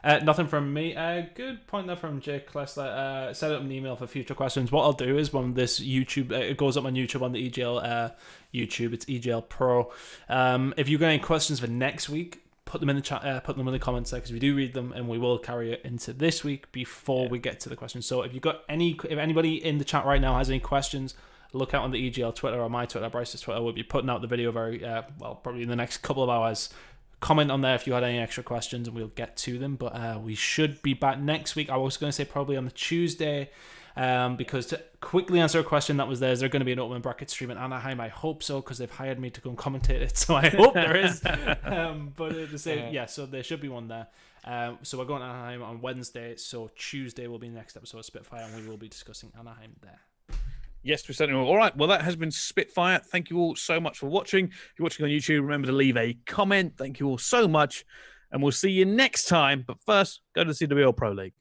Speaker 2: Nothing from me. Good point there from Jake Klessler. Set up an email for future questions. What I'll do is when this YouTube, it goes up on YouTube on the EGL YouTube, it's EGL Pro. If you've got any questions for next week, put them in the chat, put them in the comments there because we do read them and we will carry it into this week before we get to the questions. So if anybody in the chat right now has any questions, look out on the EGL Twitter or my Twitter, Brice's Twitter. We'll be putting out the video very probably in the next couple of hours. Comment on there if you had any extra questions and we'll get to them. But we should be back next week. I was going to say probably on the Tuesday because to quickly answer a question that was there, is there going to be an open bracket stream in Anaheim? I hope so because they've hired me to go and commentate it. So I hope there is. But to say, yeah, so there should be one there. So we're going to Anaheim on Wednesday. So Tuesday will be the next episode of Spitfire and we will be discussing Anaheim there.
Speaker 1: Yes, we certainly will. All right. Well, that has been Spitfire. Thank you all so much for watching. If you're watching on YouTube, remember to leave a comment. Thank you all so much. And we'll see you next time. But first, go to the CWL Pro League.